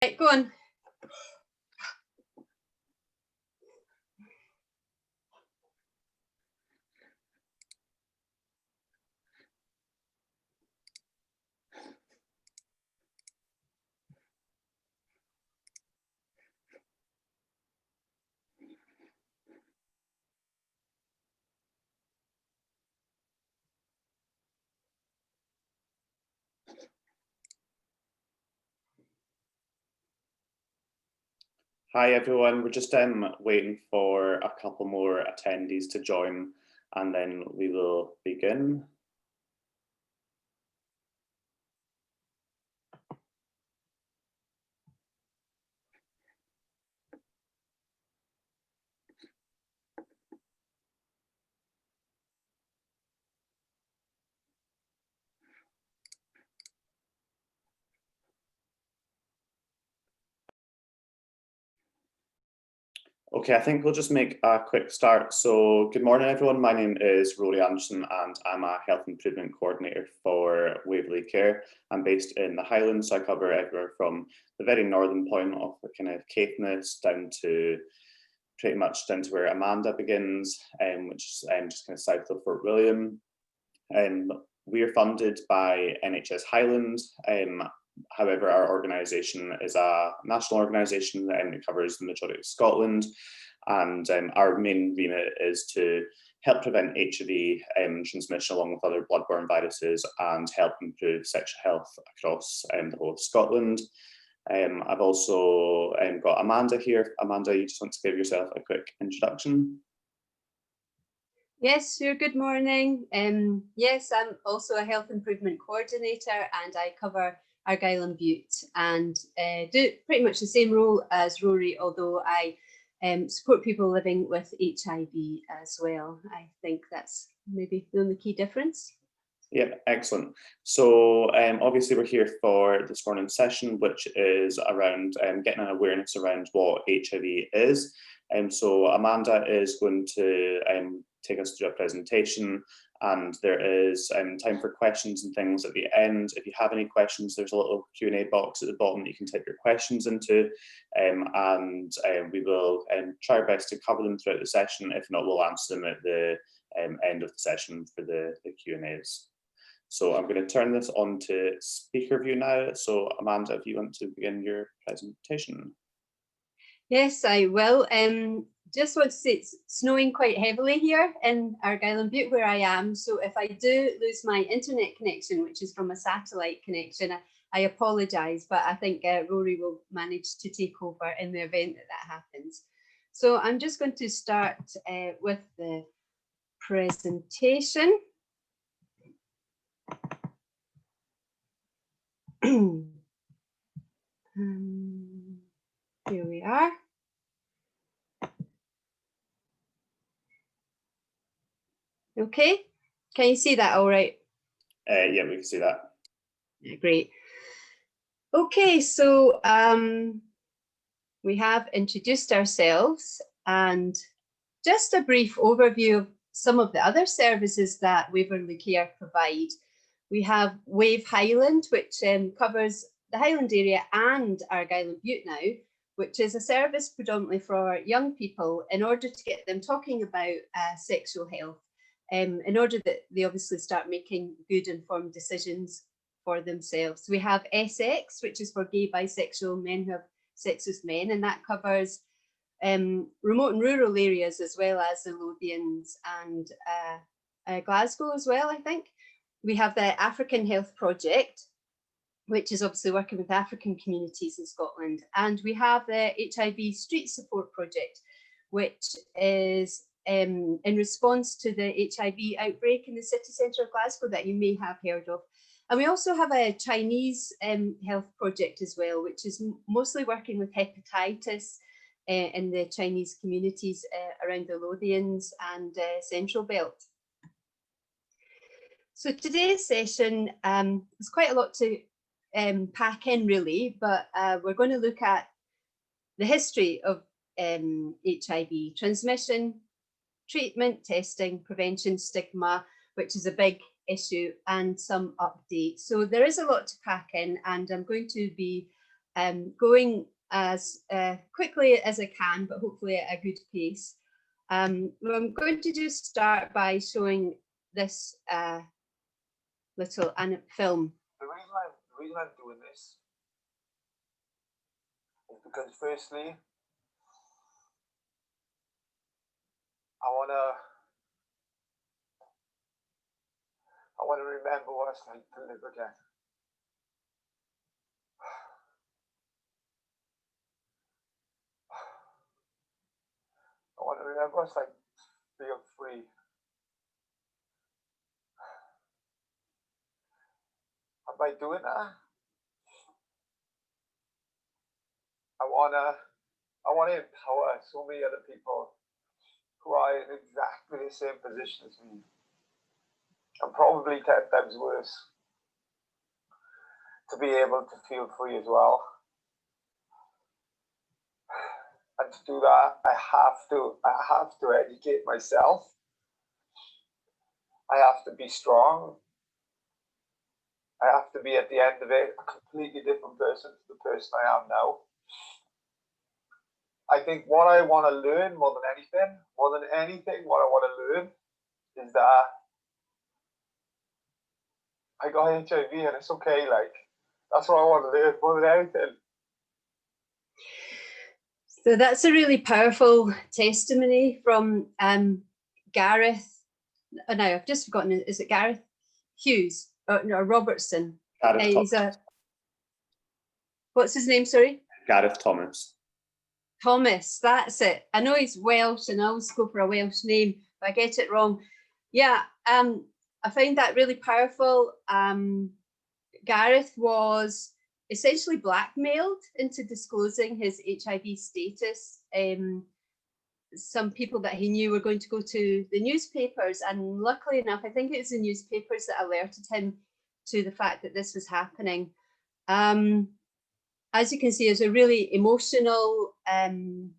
Right, go on. Hi everyone, we're just waiting for a couple more attendees to join and then we will begin. Okay, I think we'll just make a quick start. So good morning everyone, my name is Rory Anderson and I'm a Health Improvement Coordinator for Waverley Care. I'm based in the Highlands, so I cover everywhere from the very northern point of the kind of Caithness down to pretty much down to where Amanda begins, which is just kind of south of Fort William. We are funded by NHS Highland. However, our organisation is a national organisation that covers the majority of Scotland, and our main remit is to help prevent HIV transmission along with other bloodborne viruses and help improve sexual health across the whole of Scotland. I've also got Amanda here. Amanda, you just want to give yourself a quick introduction? Yes, sure. Good morning. Yes, I'm also a Health Improvement Coordinator and I cover Argyll and Bute and do pretty much the same role as Rory, although I support people living with HIV as well. I think that's maybe the only key difference. Yeah, excellent. So obviously we're here for this morning's session, which is around getting an awareness around what HIV is. So Amanda is going to take us through a presentation, and there is time for questions and things at the end. If you have any questions, there's a little Q&A box at the bottom that you can type your questions into, and we will try our best to cover them throughout the session. If not, we'll answer them at the end of the session for the Q&As. So I'm going to turn this on to speaker view now. So Amanda, if you want to begin your presentation. Yes, I will. Just want to say it's snowing quite heavily here in Argyll and Bute where I am. So if I do lose my internet connection, which is from a satellite connection, I apologise, but I think Rory will manage to take over in the event that happens. So I'm just going to start with the presentation. Here we are. Okay, can you see that all right? Yeah, we can see that. Great. Okay, so we have introduced ourselves and just a brief overview of some of the other services that Waverley Care provide. We have Wave Highland, which covers the Highland area and Argyll and Bute now, which is a service predominantly for young people in order to get them talking about sexual health, in order that they obviously start making good informed decisions for themselves. We have SX, which is for gay, bisexual men who have sex with men, and that covers remote and rural areas as well as the Lothians and Glasgow as well, I think. We have the African Health Project, which is obviously working with African communities in Scotland. And we have the HIV Street Support Project, which is in response to the HIV outbreak in the city centre of Glasgow that you may have heard of. And we also have a Chinese health project as well, which is mostly working with hepatitis in the Chinese communities around the Lothians and Central Belt. So today's session is quite a lot to pack in really, but we're going to look at the history of HIV transmission, treatment, testing, prevention, stigma, which is a big issue, and some updates. So there is a lot to pack in, and I'm going to be going as quickly as I can, but hopefully at a good pace. I'm going to just start by showing this little film. The reason I'm doing this is because firstly, I wanna remember what it's like to live again. I want to remember what it's like to feel free. And by doing that, I wanna empower so many other people who are in exactly the same position as me, and probably 10 times worse, to be able to feel free as well. And to do that, I have to educate myself. I have to be strong. I have to be, at the end of it, a completely different person to the person I am now. I think what I want to learn more than anything, what I want to learn is that I got HIV and it's okay. Like, that's what I want to learn more than anything. So that's a really powerful testimony from Gareth. Oh, no, I've just forgotten. Is it Gareth Hughes or Robertson? Gareth What's his name? Sorry. Gareth Thomas. Thomas, that's it. I know he's Welsh and I always go for a Welsh name, but I get it wrong. Yeah, I find that really powerful. Gareth was essentially blackmailed into disclosing his HIV status. Some people that he knew were going to go to the newspapers, and luckily enough, I think it was the newspapers that alerted him to the fact that this was happening. As you can see, it's a really emotional and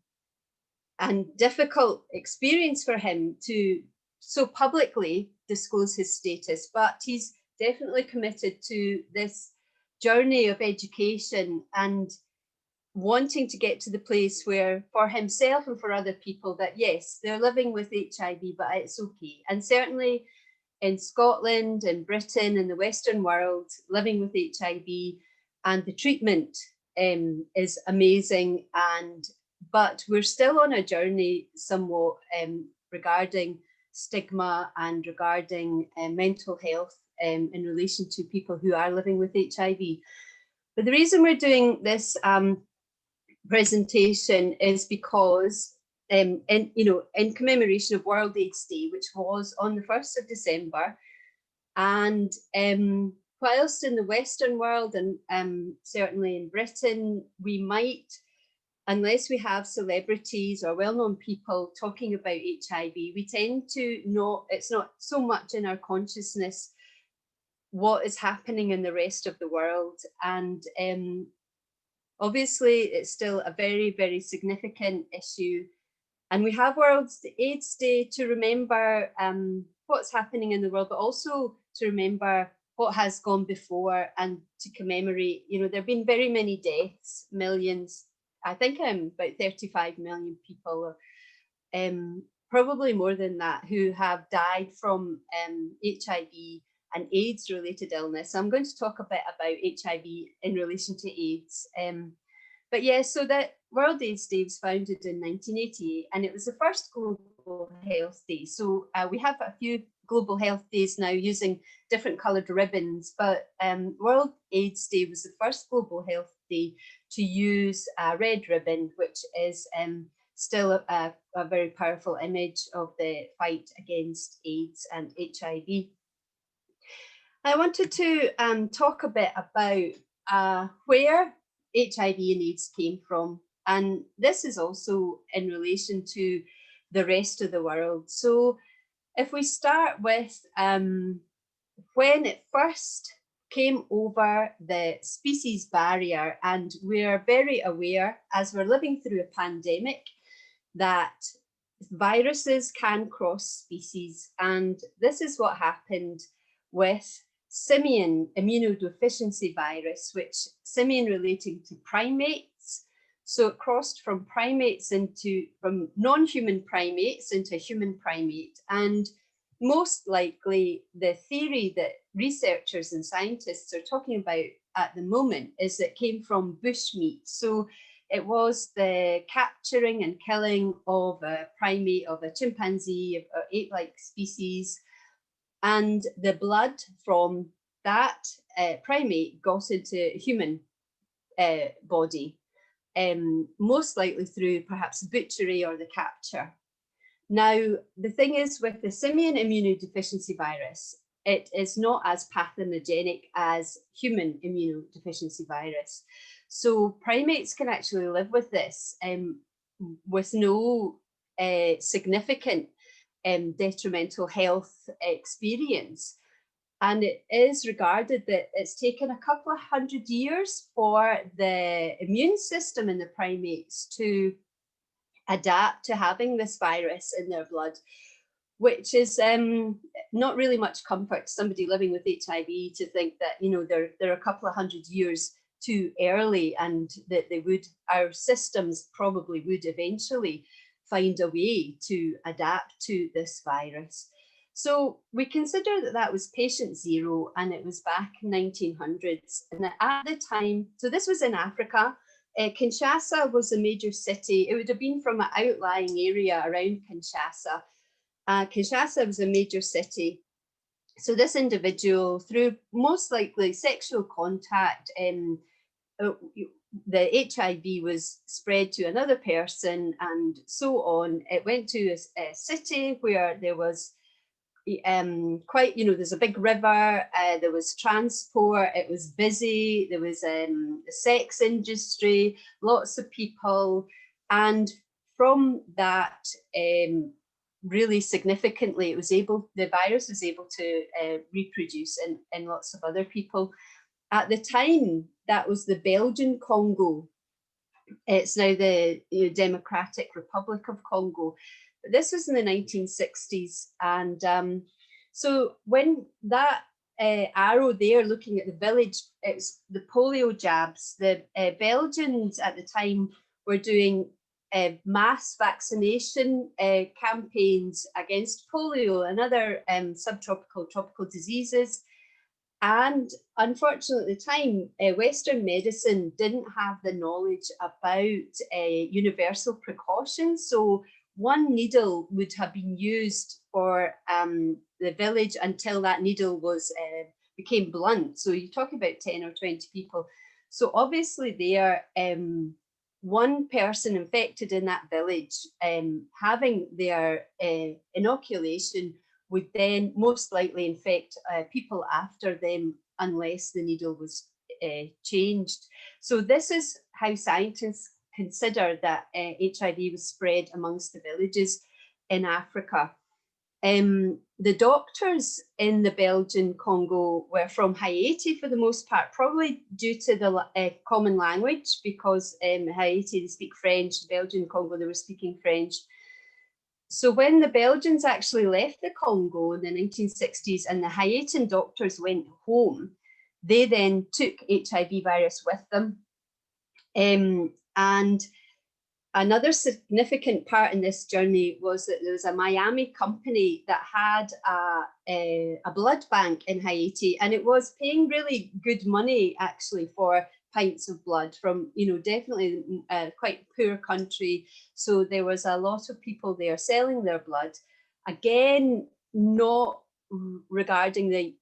difficult experience for him to so publicly disclose his status, but he's definitely committed to this journey of education and wanting to get to the place where, for himself and for other people, that yes, they're living with HIV, but it's okay. And certainly in Scotland and Britain and the Western world, living with HIV and the treatment is amazing. But we're still on a journey somewhat regarding stigma and regarding mental health in relation to people who are living with HIV. But the reason we're doing this presentation is because in commemoration of World AIDS Day, which was on the 1st of December, and whilst in the Western world and certainly in Britain, we might, unless we have celebrities or well-known people talking about HIV, we tend to not, it's not so much in our consciousness what is happening in the rest of the world. And obviously, it's still a very, very significant issue. And we have World AIDS Day to remember what's happening in the world, but also to remember what has gone before and to commemorate. You know, there have been very many deaths, millions. I think about 35 million people, probably more than that, who have died from HIV and AIDS related illness. So I'm going to talk a bit about HIV in relation to AIDS. But yeah, so that World AIDS Day was founded in 1988, and it was the first global health day. So we have a few global health days now using different coloured ribbons, but World AIDS Day was the first global health day to use a red ribbon, which is still a very powerful image of the fight against AIDS and HIV. I wanted to talk a bit about where HIV and AIDS came from, and this is also in relation to the rest of the world. So if we start with when it first came over the species barrier, and we're very aware as we're living through a pandemic that viruses can cross species, and this is what happened with simian immunodeficiency virus, which simian relating to primates. So it crossed from non-human primates into human primate. And most likely the theory that researchers and scientists are talking about at the moment is that it came from bushmeat. So it was the capturing and killing of a primate, of a chimpanzee, or ape-like species, and the blood from that primate got into a human body, most likely through perhaps butchery or the capture. Now, the thing is with the simian immunodeficiency virus, it is not as pathogenic as human immunodeficiency virus. So primates can actually live with this with no significant detrimental health experience. And it is regarded that it's taken a couple of 100 years for the immune system in the primates to adapt to having this virus in their blood, which is not really much comfort to somebody living with HIV to think that, you know, they're a couple of 100 years too early, and that our systems probably would eventually find a way to adapt to this virus. So we consider that that was patient zero, and it was back in 1900s. And at the time, so this was in Africa. Kinshasa was a major city. It would have been from an outlying area around Kinshasa. Kinshasa was a major city. So this individual, through most likely sexual contact, the HIV was spread to another person and so on. It went to a city where there was quite, you know, there's a big river, there was transport, it was busy, there was the sex industry, lots of people. And from that, really significantly, the virus was able to reproduce in lots of other people. At the time, that was the Belgian Congo. It's now the Democratic Republic of Congo. But this was in the 1960s. And so when that arrow there looking at the village, it's the polio jabs. The Belgians at the time were doing mass vaccination campaigns against polio and other tropical diseases. And unfortunately, at the time, Western medicine didn't have the knowledge about universal precautions. So one needle would have been used for the village until that needle became blunt. So you talk about 10 or 20 people. So obviously there, one person infected in that village having their inoculation would then most likely infect people after them unless the needle was changed. So this is how scientists consider that HIV was spread amongst the villages in Africa. The doctors in the Belgian Congo were from Haiti for the most part, probably due to the common language, because Haiti, they speak French, Belgian Congo, they were speaking French. So when the Belgians actually left the Congo in the 1960s and the Haitian doctors went home, they then took HIV virus with them. And another significant part in this journey was that there was a Miami company that had a blood bank in Haiti, and it was paying really good money actually for pints of blood from, definitely a quite poor country. So there was a lot of people there selling their blood. Again, not regarding the,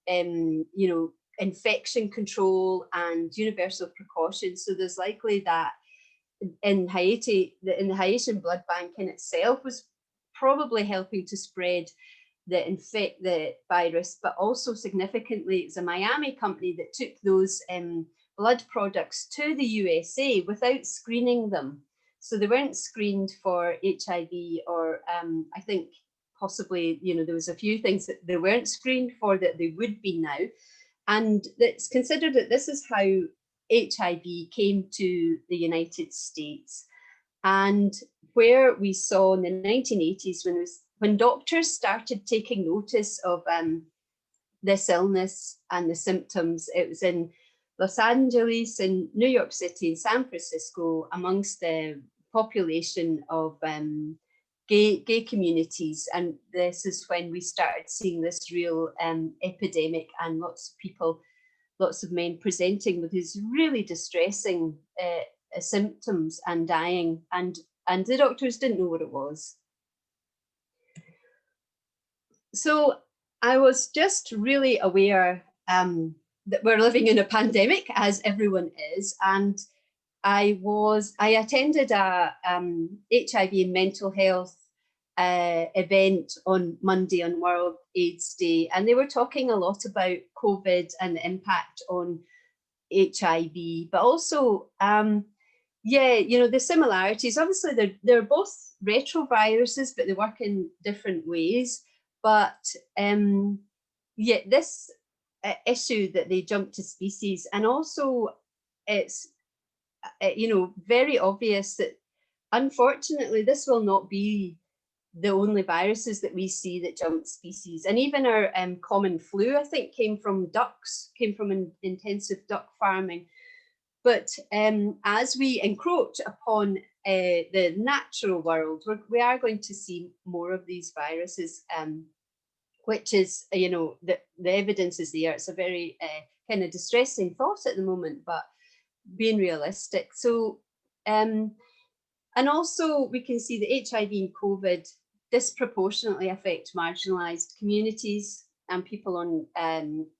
infection control and universal precautions. So there's likely that in Haiti, in the Haitian blood bank in itself was probably helping to spread the virus, but also significantly, it was a Miami company that took those blood products to the USA without screening them. So they weren't screened for HIV, or I think possibly, there was a few things that they weren't screened for that they would be now. And it's considered that this is how HIV came to the United States. And where we saw in the 1980s, when doctors started taking notice of this illness and the symptoms. It was in Los Angeles, in New York City, in San Francisco, amongst the population of gay communities. And this is when we started seeing this real epidemic, and lots of people, lots of men presenting with these really distressing symptoms and dying, and the doctors didn't know what it was. So I was just really aware that we're living in a pandemic, as everyone is, and I attended a HIV and mental health event on Monday on World AIDS Day, and they were talking a lot about COVID and the impact on HIV, but also, yeah, you know, the similarities. Obviously, they're both retroviruses, but they work in different ways. But yeah, this issue that they jump to species, and also it's you know, very obvious that unfortunately this will not be the only viruses that we see that jump species. And even our common flu, I think, came from ducks, came from intensive duck farming. But as we encroach upon the natural world, we are going to see more of these viruses, which is, you know, the evidence is there. It's a very kind of distressing thought at the moment, but being realistic. So, and also we can see that HIV and COVID disproportionately affect marginalised communities and people on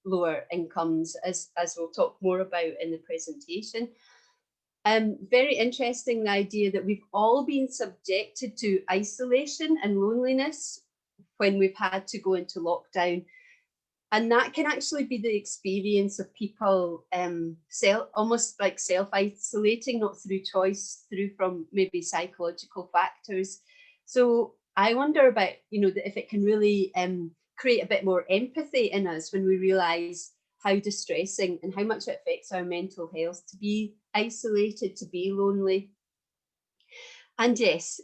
lower incomes, as we'll talk more about in the presentation. Very interesting, the idea that we've all been subjected to isolation and loneliness when we've had to go into lockdown. And that can actually be the experience of people almost like self-isolating, not through choice, through from maybe psychological factors. So I wonder about, you know, if it can really create a bit more empathy in us when we realise how distressing and how much it affects our mental health to be isolated, to be lonely. And yes,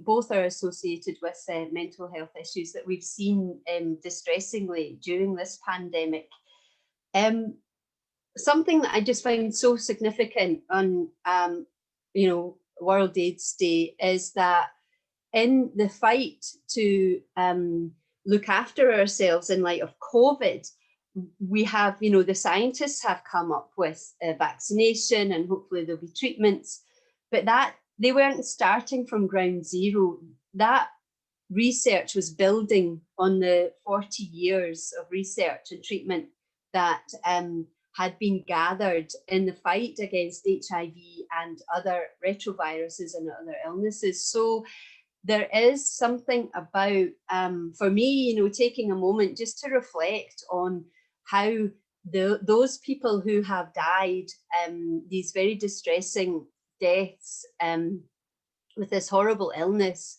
both are associated with mental health issues that we've seen distressingly during this pandemic. Something that I just find so significant on, you know, World AIDS Day is that in the fight to look after ourselves in light of COVID, we have, you know, the scientists have come up with vaccination, and hopefully there'll be treatments, but that they weren't starting from ground zero. That research was building on the 40 years of research and treatment that had been gathered in the fight against HIV and other retroviruses and other illnesses. So there is something about, for me, you know, taking a moment just to reflect on how those people who have died, these very distressing deaths with this horrible illness,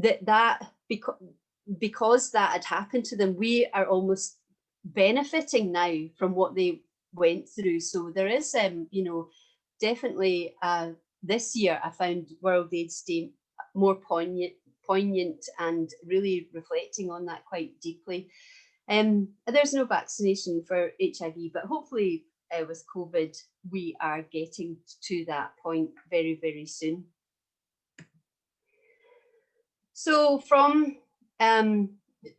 because that had happened to them, we are almost benefiting now from what they went through. So there is, you know, definitely this year I found World AIDS Day more poignant and really reflecting on that quite deeply. There's no vaccination for HIV, but hopefully with COVID, we are getting to that point very, very soon. So from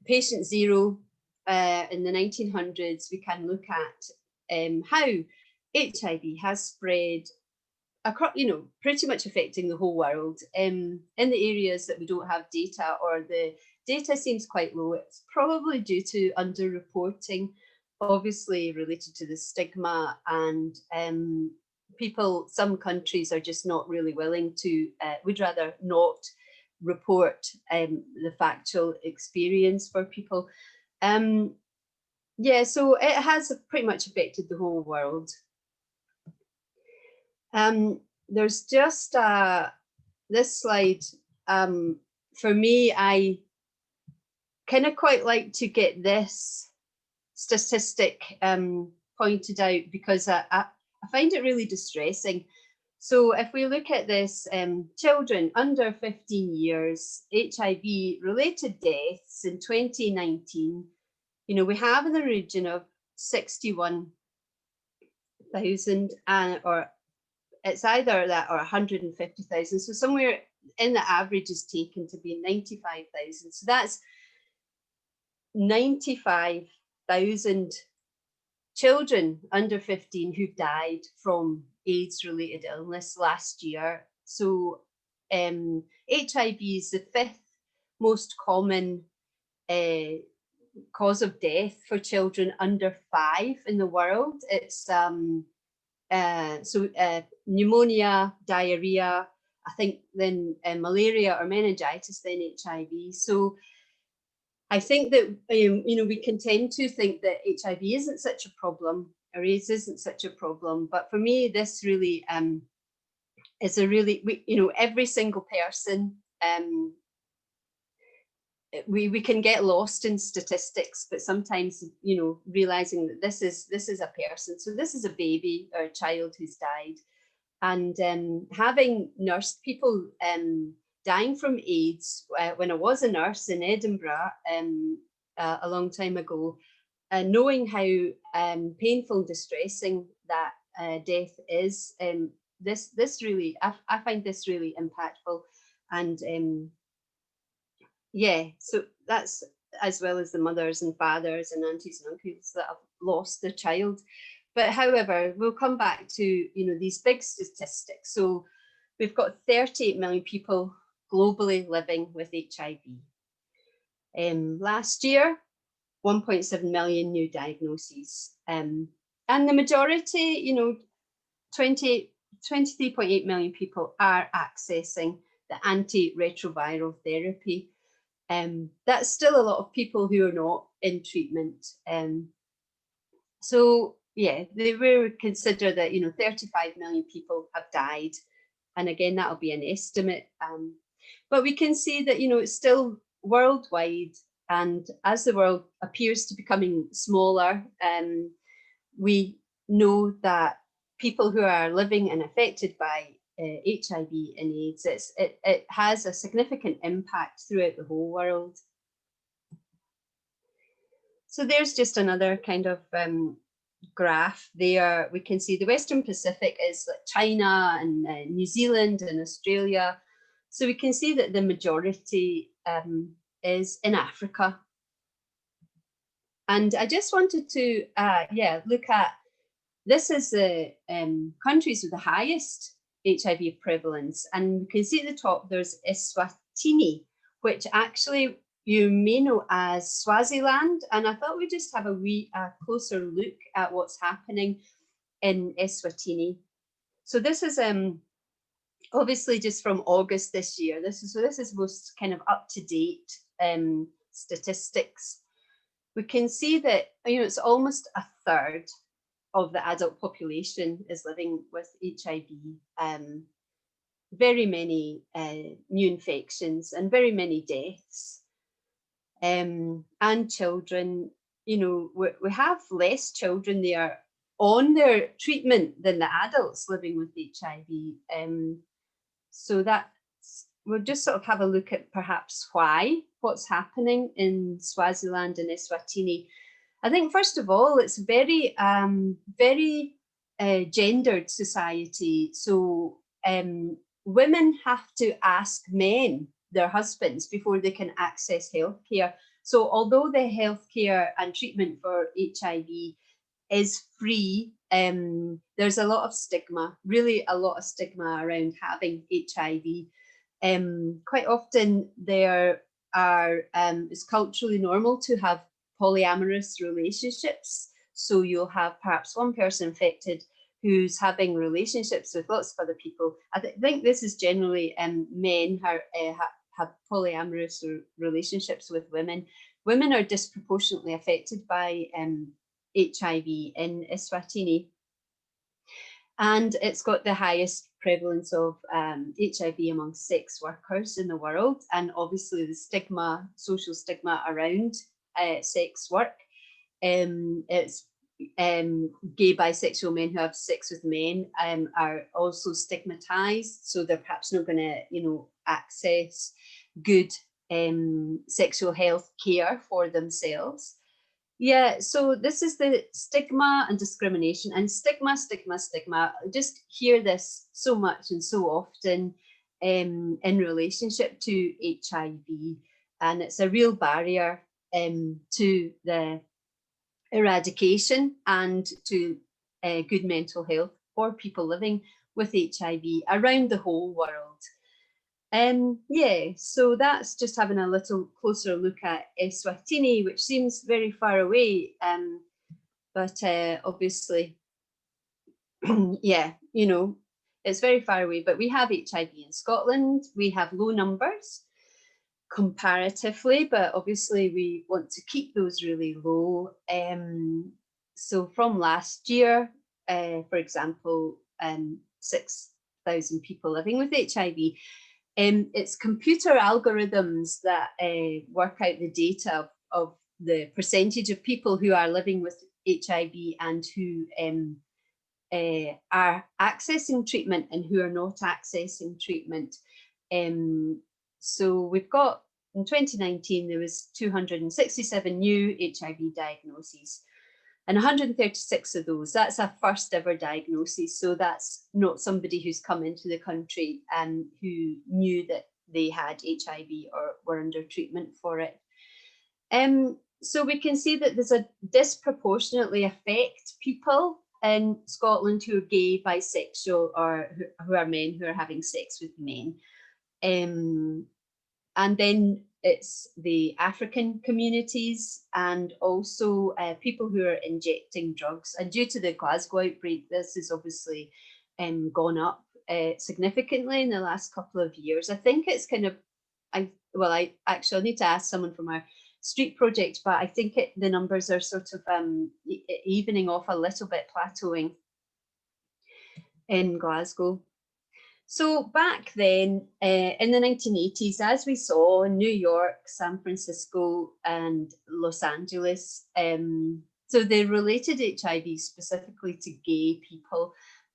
patient zero in the 1900s, we can look at how HIV has spread across, you know, pretty much affecting the whole world. In the areas that we don't have data, or the data seems quite low, it's probably due to underreporting, obviously related to the stigma, and people, some countries are just not really willing to, would rather not report the factual experience for people. Yeah, so it has pretty much affected the whole world. There's just this slide. For me, I kind of quite like to get this statistic pointed out, because I find it really distressing. So if we look at this, children under 15 years, HIV-related deaths in 2019, we have in the region of 61,000, or it's either that or 150,000. So somewhere in the average is taken to be 95,000. So that's 95,000 children under 15 who died from AIDS-related illness last year. So HIV is the 5th most common cause of death for children under 5 in the world. It's pneumonia, diarrhea, I think then malaria or meningitis, then HIV. So I think that we can tend to think that HIV isn't such a problem, or AIDS isn't such a problem. But for me, this really is a really, every single person. We can get lost in statistics, but sometimes realizing that this is a person. So this is a baby or a child who's died, and having nursed people dying from AIDS when I was a nurse in Edinburgh a long time ago, knowing how painful and distressing that death is, this really, I find this really impactful. And yeah, so that's, as well as the mothers and fathers and aunties and uncles that have lost their child. But however, we'll come back to these big statistics. So we've got 38 million people globally living with HIV. Last year, 1.7 million new diagnoses, and the majority, 23.8 million people are accessing the antiretroviral therapy. That's still a lot of people who are not in treatment. So yeah, they will consider that 35 million people have died, and again that'll be an estimate. But we can see that it's still worldwide, and as the world appears to be becoming smaller, we know that people who are living and affected by HIV and AIDS, it has a significant impact throughout the whole world. So there's just another kind of graph there. We can see the Western Pacific is like China and New Zealand and Australia. So we can see that the majority is in Africa. And I just wanted to look at, this is the countries with the highest HIV prevalence. And you can see at the top, there's Eswatini, which actually you may know as Swaziland. And I thought we'd just have a closer look at what's happening in Eswatini. So this is obviously just from August this year. This is most kind of up-to-date statistics. We can see that it's almost a third of the adult population is living with HIV. Very many new infections and very many deaths. And children, we have less children there on their treatment than the adults living with HIV. So we'll just sort of have a look at perhaps what's happening in Swaziland and Eswatini. I think first of all, it's very, very gendered society. So women have to ask men, their husbands, before they can access healthcare. So although the healthcare and treatment for HIV is free, there's a lot of stigma, really a lot of stigma around having HIV. Quite often there are, it's culturally normal to have polyamorous relationships. So you'll have perhaps one person infected who's having relationships with lots of other people. I think this is generally men have polyamorous relationships with women. Women are disproportionately affected by HIV in Eswatini. And it's got the highest prevalence of HIV among sex workers in the world. And obviously the stigma, social stigma around sex work. It's gay, bisexual men who have sex with men are also stigmatized. So they're perhaps not going to, access good sexual health care for themselves. Yeah, so this is the stigma and discrimination, and stigma. Just hear this so much and so often in relationship to HIV, and it's a real barrier to the eradication and to good mental health for people living with HIV around the whole world. Yeah, so that's just having a little closer look at Eswatini, which seems very far away, but obviously, yeah, you know, it's very far away, but we have HIV in Scotland. We have low numbers comparatively, but obviously we want to keep those really low. So from last year, for example, 6,000 people living with HIV. It's computer algorithms that work out the data of the percentage of people who are living with HIV and who are accessing treatment and who are not accessing treatment. So we've got, in 2019, there was 267 new HIV diagnoses, and 136 of those, that's a first ever diagnosis. So that's not somebody who's come into the country and who knew that they had HIV or were under treatment for it. So we can see that there's a disproportionately affect people in Scotland who are gay, bisexual, or who are men who are having sex with men. And then it's the African communities and also people who are injecting drugs. And due to the Glasgow outbreak, this has obviously gone up significantly in the last couple of years. I think it's kind of, I actually need to ask someone from our street project, but I think the numbers are sort of evening off a little bit, plateauing in Glasgow. So back then, in the 1980s, as we saw in New York, San Francisco, and Los Angeles, so they related HIV specifically to gay people,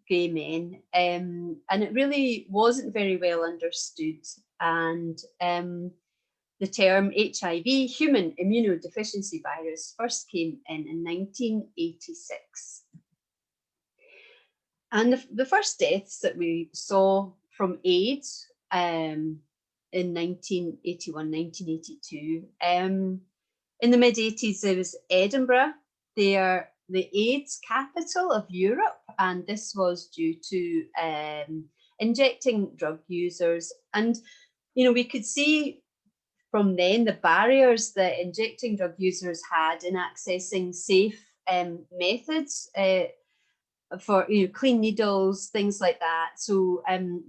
gay men, and it really wasn't very well understood. And the term HIV, human immunodeficiency virus, first came in 1986. And the first deaths that we saw from AIDS in 1981, 1982, in the mid-80s, there was Edinburgh. They are the AIDS capital of Europe, and this was due to injecting drug users. And, you know, we could see from then the barriers that injecting drug users had in accessing safe methods for, you know, clean needles, things like that. So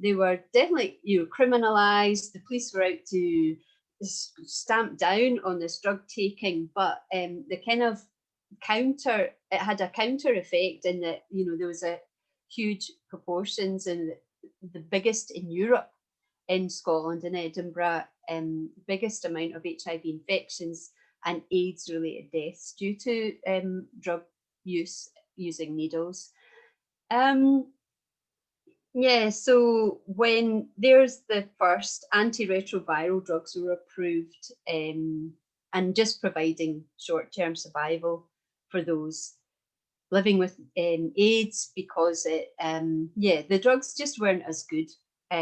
they were definitely, you know, criminalized. The police were out to stamp down on this drug taking, but the kind of it had a counter effect in that, you know, there was a huge proportions, and the biggest in Europe, in Scotland, in Edinburgh, biggest amount of HIV infections and AIDS related deaths due to drug use using needles. Yeah, so when there's the first antiretroviral drugs were approved, and just providing short-term survival for those living with AIDS, because the drugs just weren't as good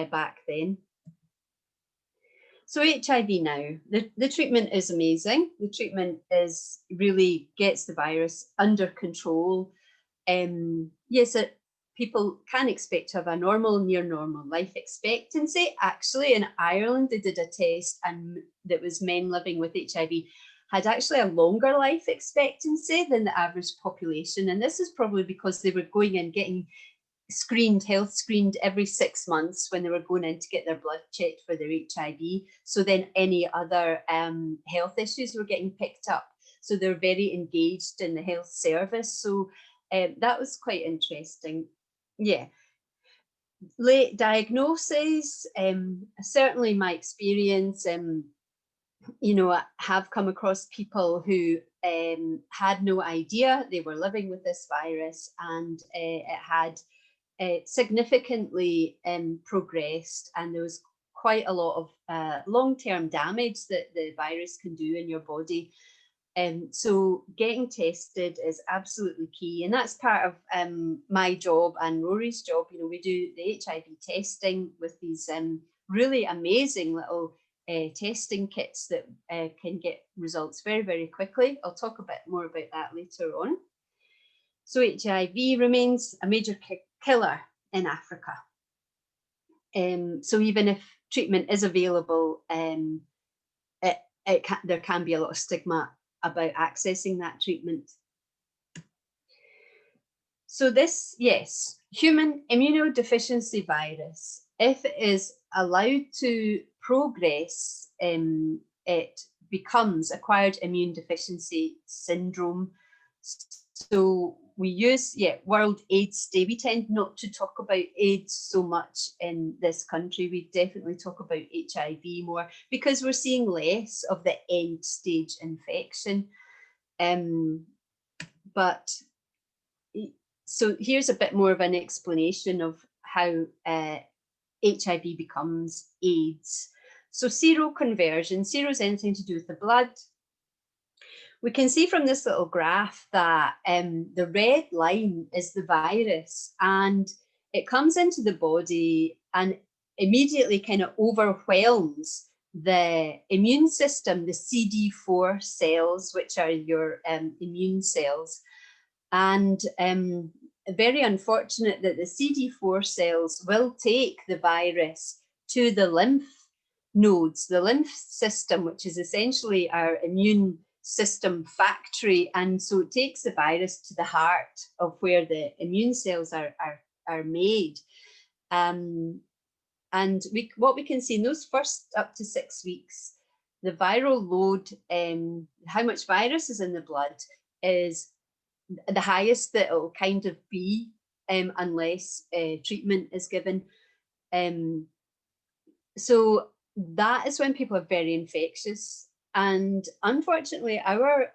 back then. So HIV now, the treatment is amazing. The treatment is really gets the virus under control. Yes, people can expect to have a normal, near normal life expectancy. Actually, in Ireland, they did a test, and that was men living with HIV had actually a longer life expectancy than the average population. And this is probably because they were going and getting health screened every 6 months when they were going in to get their blood checked for their HIV. So then any other health issues were getting picked up. So they're very engaged in the health service. So that was quite interesting. Yeah. Late diagnosis, certainly my experience, you know, I have come across people who had no idea they were living with this virus, and it had significantly progressed, and there was quite a lot of long-term damage that the virus can do in your body. So getting tested is absolutely key, and that's part of my job and Rory's job. You know, we do the HIV testing with these really amazing little testing kits that can get results very, very quickly. I'll talk a bit more about that later on. So HIV remains a major killer in Africa. So even if treatment is available, there can be a lot of stigma about accessing that treatment. So this, yes, human immunodeficiency virus, if it is allowed to progress, it becomes acquired immune deficiency syndrome. So we use, World AIDS Day. We tend not to talk about AIDS so much in this country. We definitely talk about HIV more because we're seeing less of the end stage infection. But so here's a bit more of an explanation of how HIV becomes AIDS. So seroconversion, sero is anything to do with the blood. We can see from this little graph that the red line is the virus, and it comes into the body and immediately kind of overwhelms the immune system, the CD4 cells, which are your immune cells. And very unfortunate that the CD4 cells will take the virus to the lymph nodes, the lymph system, which is essentially our immune system factory. And so it takes the virus to the heart of where the immune cells are made. And what we can see in those first up to 6 weeks, the viral load, how much virus is in the blood, is the highest that it'll kind of be unless treatment is given. So that is when people are very infectious. And unfortunately, our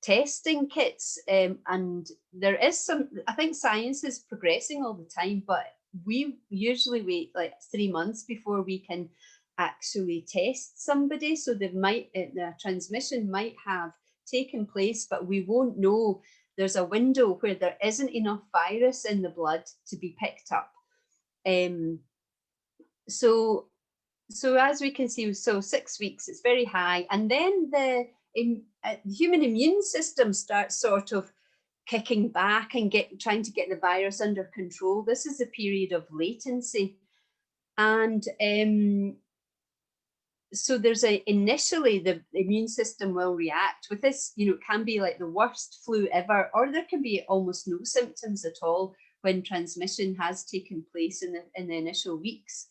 testing kits, and there is some, I think science is progressing all the time, but we usually wait like 3 months before we can actually test somebody. So the transmission might have taken place, but we won't know. There's a window where there isn't enough virus in the blood to be picked up. So as we can see, so 6 weeks, it's very high. And then the human immune system starts sort of kicking back and trying to get the virus under control. This is a period of latency. And so there's initially the immune system will react with this, you know, it can be like the worst flu ever, or there can be almost no symptoms at all when transmission has taken place in the initial weeks.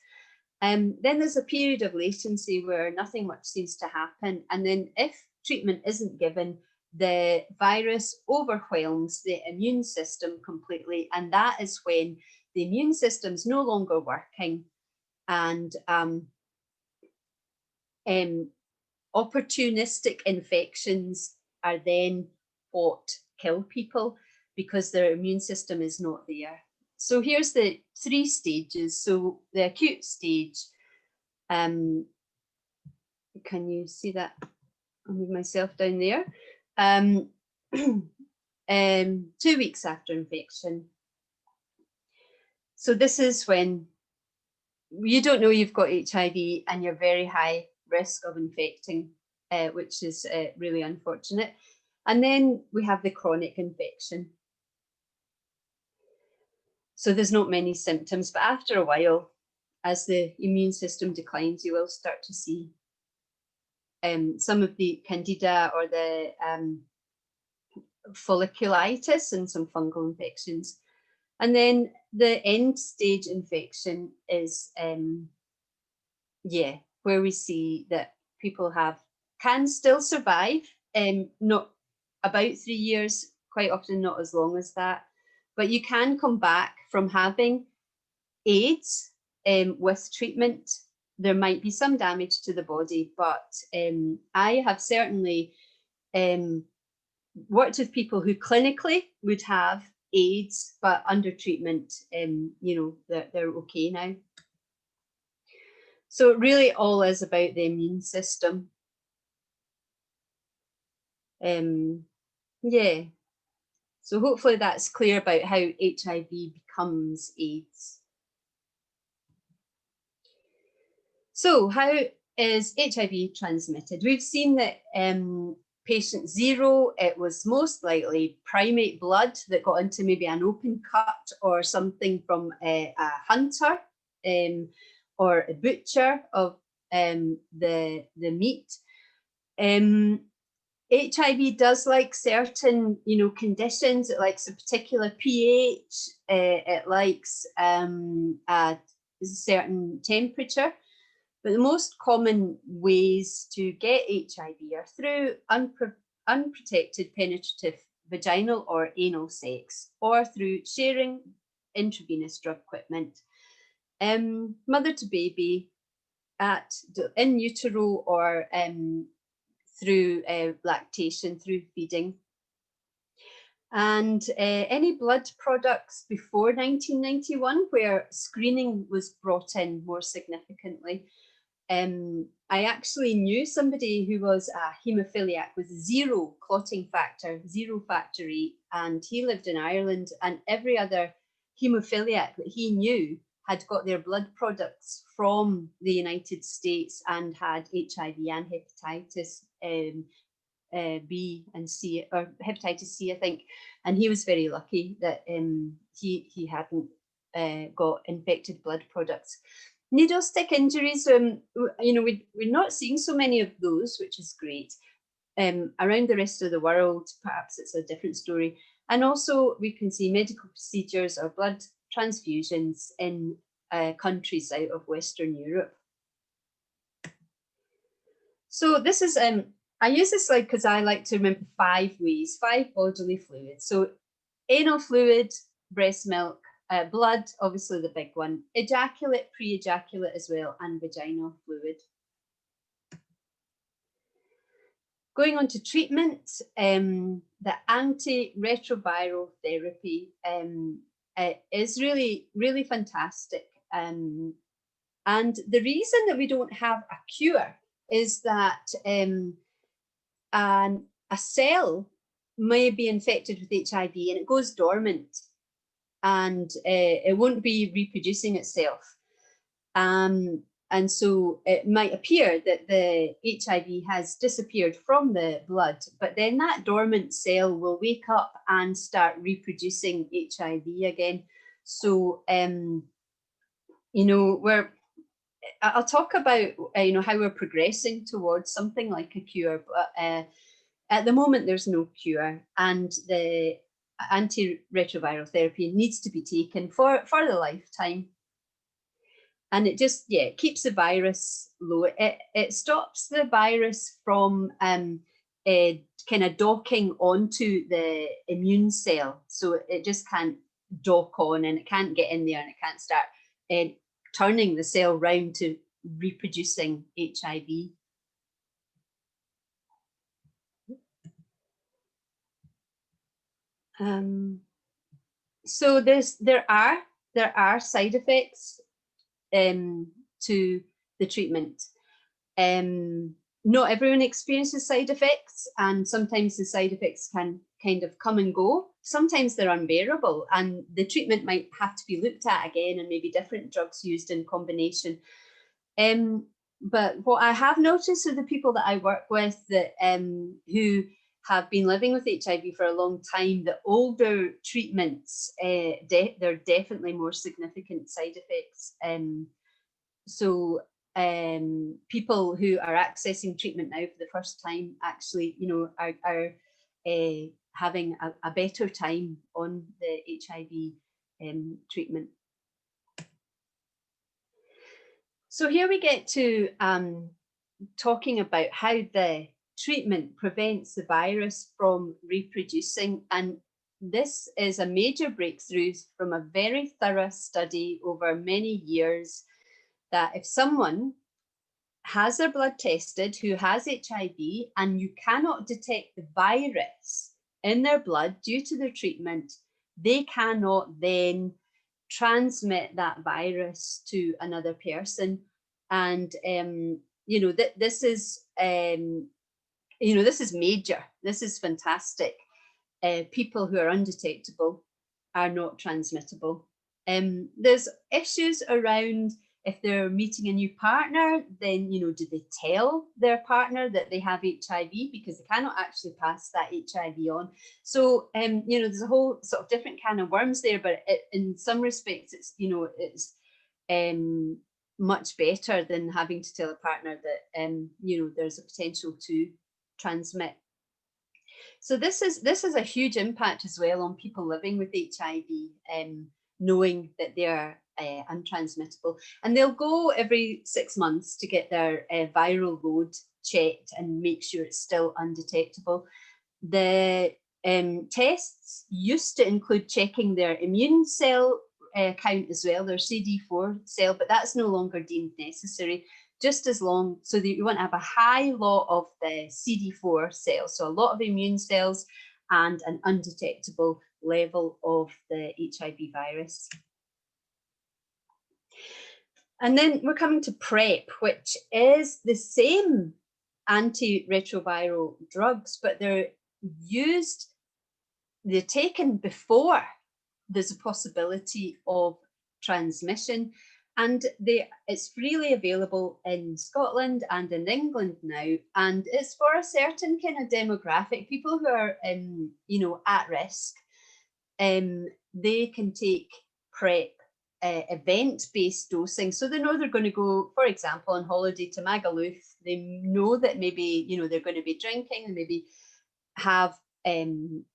Then there's a period of latency where nothing much seems to happen. And then if treatment isn't given, the virus overwhelms the immune system completely. And that is when the immune system's no longer working, and opportunistic infections are then what kill people because their immune system is not there. So here's the 3 stages. So the acute stage, can you see that? I'll move myself down there. 2 weeks after infection. So this is when you don't know you've got HIV and you're very high risk of infecting, which is really unfortunate. And then we have the chronic infection. So there's not many symptoms, but after a while, as the immune system declines, you will start to see some of the candida or the folliculitis and some fungal infections. And then the end stage infection is, where we see that people can still survive, not about 3 years, quite often not as long as that, but you can come back from having AIDS with treatment. There might be some damage to the body, but I have certainly worked with people who clinically would have AIDS, but under treatment, they're okay now. So it really all is about the immune system. Yeah, so hopefully that's clear about how HIV becomes AIDS. So how is HIV transmitted? We've seen that patient 0, it was most likely primate blood that got into maybe an open cut or something from a hunter or a butcher of the meat. HIV does like certain, conditions. It likes a particular pH. It likes a certain temperature. But the most common ways to get HIV are through unprotected penetrative vaginal or anal sex, or through sharing intravenous drug equipment, mother to baby, in utero, or through lactation, through feeding. And any blood products before 1991, where screening was brought in more significantly. I actually knew somebody who was a haemophiliac with 0 clotting factor, 0 factor VIII, and he lived in Ireland, and every other haemophiliac that he knew had got their blood products from the United States and had HIV and hepatitis B and C, or hepatitis C, I think, and he was very lucky that he hadn't got infected blood products. Needle stick injuries, we're not seeing so many of those, which is great. Around the rest of the world, perhaps it's a different story. And also we can see medical procedures or blood transfusions in countries out of Western Europe. So this is, I use this slide because I like to remember 5 ways, 5 bodily fluids. So anal fluid, breast milk, blood, obviously the big one, ejaculate, pre-ejaculate as well, and vaginal fluid. Going on to treatment, the antiretroviral therapy is really, really fantastic. And the reason that we don't have a cure is that a cell may be infected with HIV and it goes dormant, and it won't be reproducing itself. And so it might appear that the HIV has disappeared from the blood, but then that dormant cell will wake up and start reproducing HIV again. So, I'll talk about, how we're progressing towards something like a cure, but at the moment there's no cure, and the antiretroviral therapy needs to be taken for the lifetime. And it just, it keeps the virus low. It stops the virus from kind of docking onto the immune cell. So it just can't dock on, and it can't get in there, and it can't start turning the cell round to reproducing HIV. So there are side effects to the treatment. Not everyone experiences side effects, and sometimes the side effects can kind of come and go. Sometimes they're unbearable, and the treatment might have to be looked at again, and maybe different drugs used in combination. But what I have noticed with the people that I work with that who have been living with HIV for a long time, the older treatments, there are definitely more significant side effects. So people who are accessing treatment now for the first time actually, are having a better time on the HIV treatment. So here we get to talking about how the treatment prevents the virus from reproducing. And this is a major breakthrough from a very thorough study over many years, that if someone has their blood tested who has HIV and you cannot detect the virus in their blood due to their treatment, they cannot then transmit that virus to another person. And this is you know, this is major. This is fantastic. People who are undetectable are not transmittable. There's issues around if they're meeting a new partner, then, you know, do they tell their partner that they have HIV, because they cannot actually pass that HIV on. So, you know, there's a whole sort of different can of worms there, but in some respects, it's, you know, it's much better than having to tell a partner that, you know, there's a potential to transmit. So this is a huge impact as well on people living with HIV, knowing that they are untransmittable, and they'll go every 6 months to get their viral load checked and make sure it's still undetectable. The tests used to include checking their immune cell count as well, their CD4 cell, but that's no longer deemed necessary. Just as long, so that you want to have a high lot of the CD4 cells, so a lot of immune cells and an undetectable level of the HIV virus. And then we're coming to PrEP, which is the same antiretroviral drugs, but they're taken before there's a possibility of transmission. And it's freely available in Scotland and in England now, and it's for a certain kind of demographic, people who are, you know, at risk. They can take PrEP event-based dosing, so they know they're going to go, for example, on holiday to Magaluf. They know that maybe, you know, they're going to be drinking and maybe have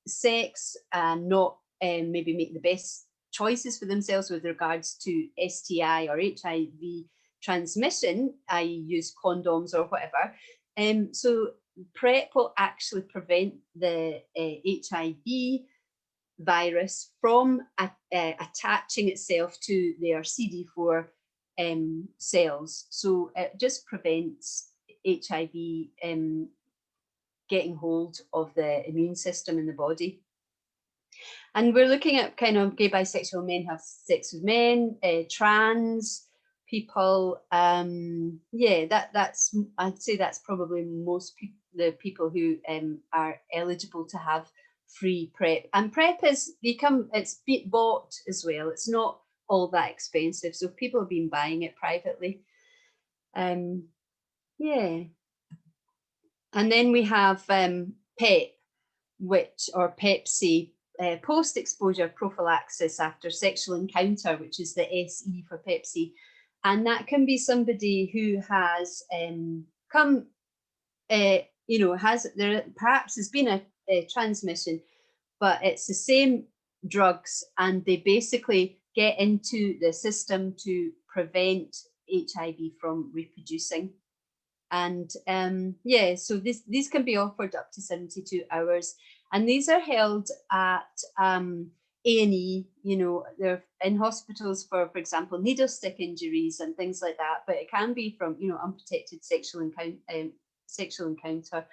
sex and not maybe make the best choices for themselves with regards to STI or HIV transmission, i.e. use condoms or whatever. So PrEP will actually prevent the HIV virus from attaching itself to their CD4 cells. So it just prevents HIV getting hold of the immune system in the body. And we're looking at kind of gay, bisexual men have sex with men, trans people. Yeah, that's I'd say that's probably most people, the people who are eligible to have free PrEP. And PrEP it's bought as well. It's not all that expensive, so people have been buying it privately. Yeah. And then we have PEP, or PEP-C, post-exposure prophylaxis after sexual encounter, which is the SE for PEP-C. And that can be somebody who has come, you know, perhaps has been a transmission, but it's the same drugs, and they basically get into the system to prevent HIV from reproducing. And yeah, so these can be offered up to 72 hours, and these are held at A&E. You know, they're in hospitals for example, needle stick injuries and things like that. But it can be from, you know, unprotected sexual encounter,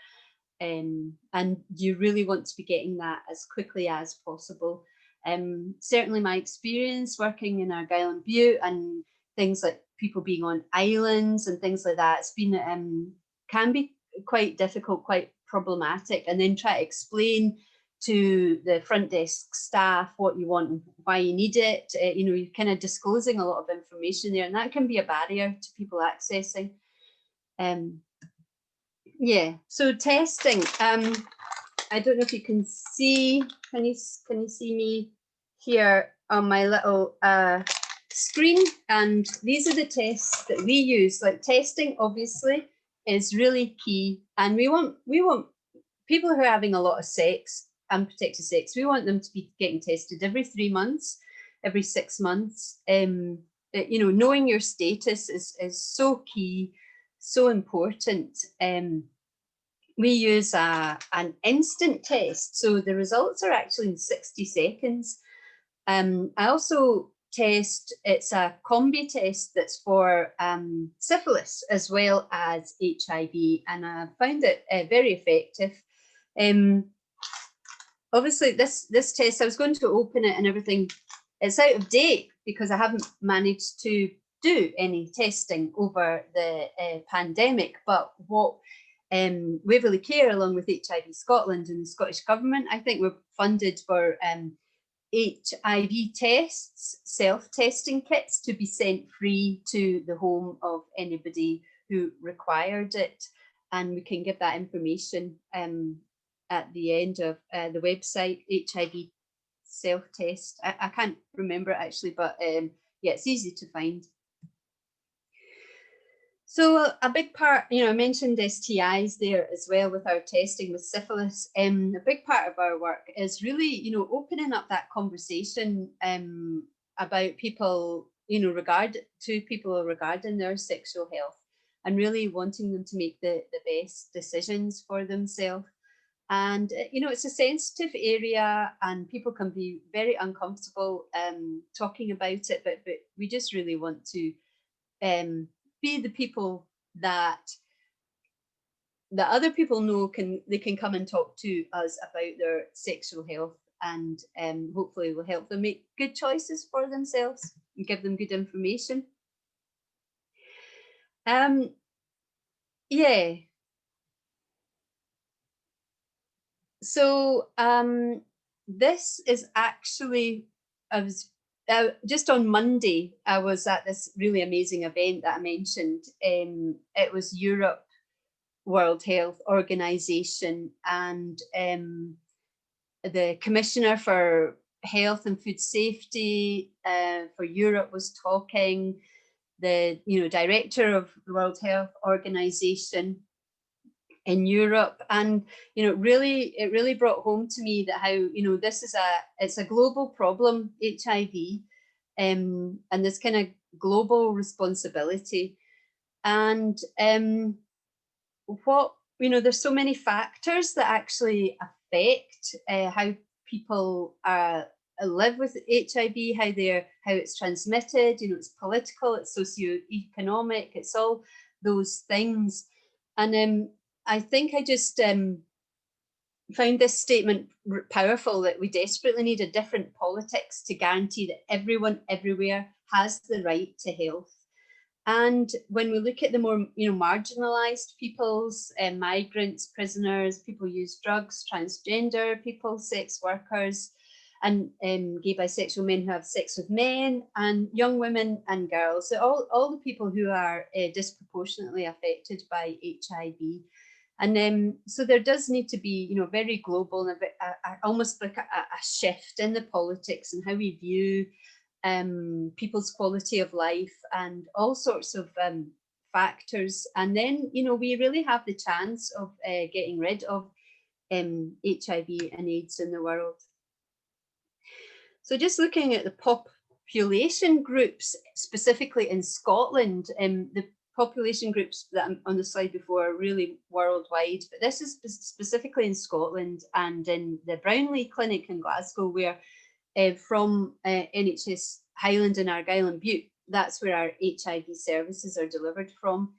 and you really want to be getting that as quickly as possible. Certainly, my experience working in Argyll and Bute and things like people being on islands and things like that, it's been can be quite difficult, quite problematic, and then try to explain to the front desk staff what you want and why you need it. You know, you're kind of disclosing a lot of information there, and that can be a barrier to people accessing. Yeah, so testing. I don't know if you can see. Can you see me here on my little screen? And these are the tests that we use. Like, testing obviously is really key, and we want people who are having a lot of sex, unprotected sex, we want them to be getting tested every 3 months, every 6 months. You know, knowing your status is so key, so important. We use an instant test, so the results are actually in 60 seconds. I also test, it's a combi test that's for syphilis as well as HIV, and I found it very effective. Obviously this test, I was going to open it and everything, it's out of date because I haven't managed to do any testing over the pandemic. But what Waverley Care, along with HIV Scotland and the Scottish Government, I think we're funded for HIV tests, self-testing kits to be sent free to the home of anybody who required it. And we can give that information at the end of the website, HIV self-test. I can't remember it actually, but yeah, it's easy to find. So a big part, I mentioned STIs there as well with our testing with syphilis. A big part of our work is really, opening up that conversation about people, regarding their sexual health, and really wanting them to make the best decisions for themselves. And, it's a sensitive area and people can be very uncomfortable talking about it, but we just really want to be the people that other people know they can come and talk to us about their sexual health, and hopefully will help them make good choices for themselves and give them good information. Yeah. So this is actually, I was just on Monday, I was at this really amazing event that I mentioned. It was Europe World Health Organization, and the Commissioner for Health and Food Safety for Europe was talking. The Director of the World Health Organization in Europe, and it really brought home to me that how this is it's a global problem, HIV, and this kind of global responsibility, and there's so many factors that actually affect how people live with HIV, how it's transmitted. It's political, it's socioeconomic, it's all those things. And I think I just found this statement powerful, that we desperately need a different politics to guarantee that everyone everywhere has the right to health. And when we look at the more marginalized peoples, migrants, prisoners, people who use drugs, transgender people, sex workers, and gay, bisexual men who have sex with men, and young women and girls, so all the people who are disproportionately affected by HIV. And so there does need to be, very global and almost like a shift in the politics and how we view people's quality of life and all sorts of factors. And then, we really have the chance of getting rid of HIV and AIDS in the world. So just looking at the population groups, specifically in Scotland, the population groups that I'm on the slide before are really worldwide, but this is specifically in Scotland and in the Brownlee Clinic in Glasgow, where from NHS Highland and Argyll and Bute, that's where our HIV services are delivered from.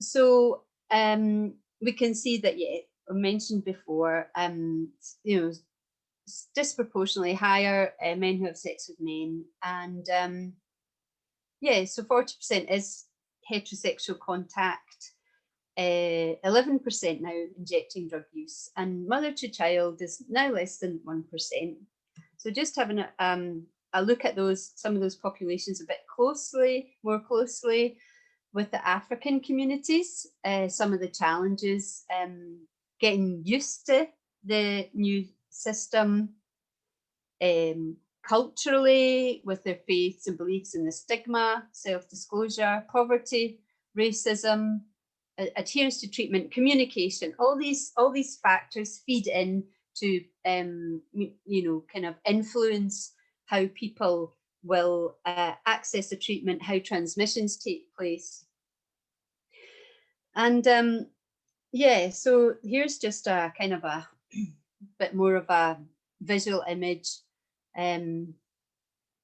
So we can see that, I mentioned before, disproportionately higher men who have sex with men, and so 40% is heterosexual contact, 11% now injecting drug use, and mother to child is now less than 1%. So just having a look at some of those populations a bit more closely with the African communities, some of the challenges, getting used to the new system, culturally with their faiths and beliefs, and the stigma, self-disclosure, poverty, racism, adherence to treatment, communication, all these factors feed in to kind of influence how people will access the treatment, how transmissions take place. And so here's just a kind of a bit more of a visual image.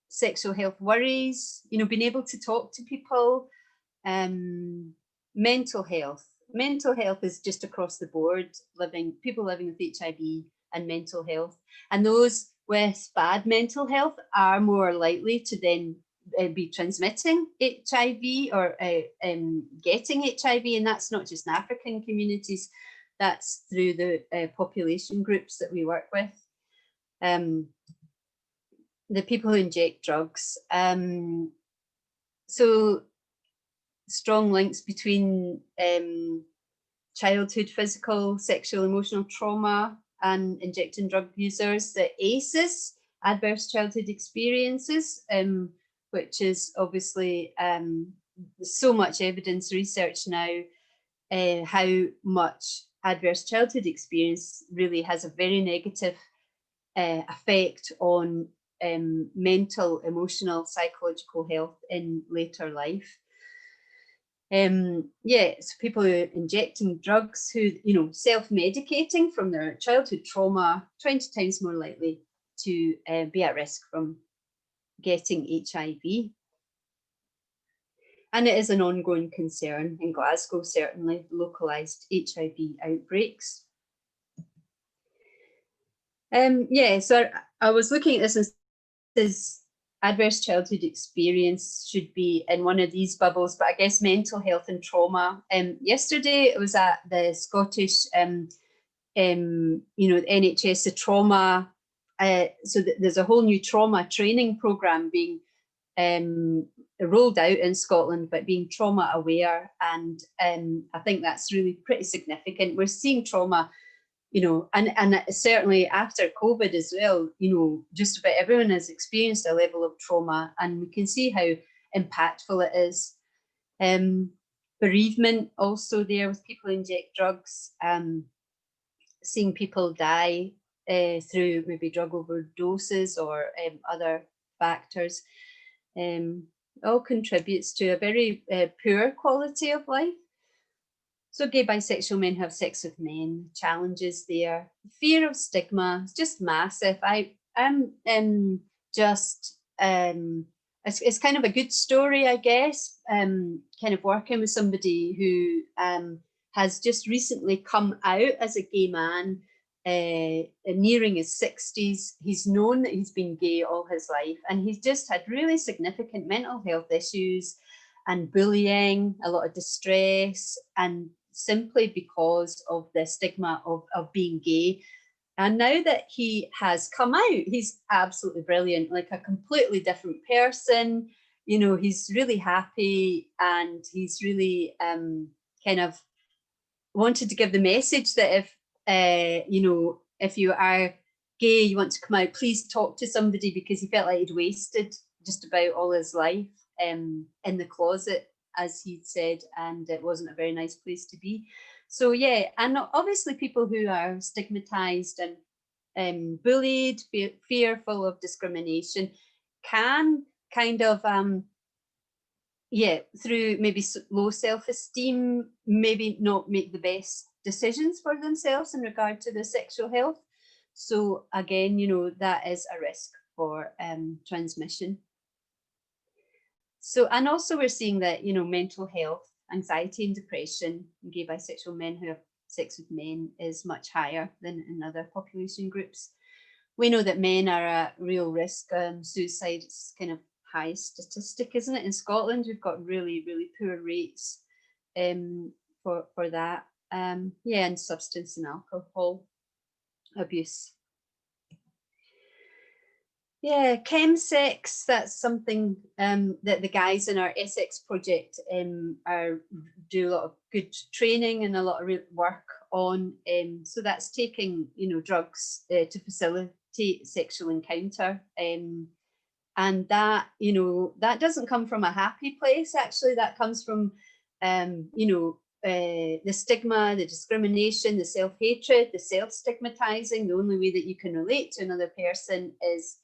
Sexual health worries, being able to talk to people, mental health is just across the board, people living with HIV and mental health, and those with bad mental health are more likely to then be transmitting HIV or getting HIV, and that's not just in African communities, that's through the population groups that we work with. The people who inject drugs. So strong links between childhood physical, sexual, emotional trauma and injecting drug users. The ACEs, adverse childhood experiences, which is obviously so much evidence research now, how much adverse childhood experience really has a very negative effect on mental, emotional, psychological health in later life. Yeah, so people who are injecting drugs, who, you know, self-medicating from their childhood trauma, 20 times more likely to be at risk from getting HIV. And it is an ongoing concern in Glasgow, certainly, localised HIV outbreaks. Yeah, so I was looking at this and says adverse childhood experience should be in one of these bubbles, but I guess mental health and trauma. Yesterday I was at the Scottish, you know, the NHS, the trauma. So there's a whole new trauma training programme being rolled out in Scotland, but being trauma aware, and I think that's really pretty significant. We're seeing trauma, you know, and certainly after COVID as well, you know, just about everyone has experienced a level of trauma, and we can see how impactful it is. Bereavement also there with people who inject drugs, seeing people die through maybe drug overdoses or other factors, all contributes to a very poor quality of life. So gay bisexual men have sex with men, challenges there. Fear of stigma is just massive. I'm just, it's kind of a good story, I guess, kind of working with somebody who has just recently come out as a gay man, nearing his 60s. He's known that he's been gay all his life, and he's just had really significant mental health issues and bullying, a lot of distress, and simply because of the stigma of being gay. And now that he has come out, he's absolutely brilliant, like a completely different person. You know, he's really happy, and he's really kind of wanted to give the message that if, you know, if you are gay, you want to come out, please talk to somebody, because he felt like he'd wasted just about all his life in the closet, as he said, and it wasn't a very nice place to be. So yeah, and obviously people who are stigmatized and bullied, fearful of discrimination, can kind of yeah, through maybe low self-esteem, maybe not make the best decisions for themselves in regard to their sexual health. So again, you know, that is a risk for transmission. So, and also we're seeing that, you know, mental health, anxiety and depression in gay bisexual men who have sex with men is much higher than in other population groups. We know that men are at real risk. Suicide is kind of highest statistic, isn't it? In Scotland, we've got really, really poor rates for that. Yeah, and substance and alcohol abuse. Yeah, chemsex, that's something that the guys in our Essex project do a lot of good training and a lot of work on. So that's taking, you know, drugs to facilitate sexual encounter. And that, you know, that doesn't come from a happy place, actually. That comes from, you know, the stigma, the discrimination, the self-hatred, the self-stigmatizing. The only way that you can relate to another person is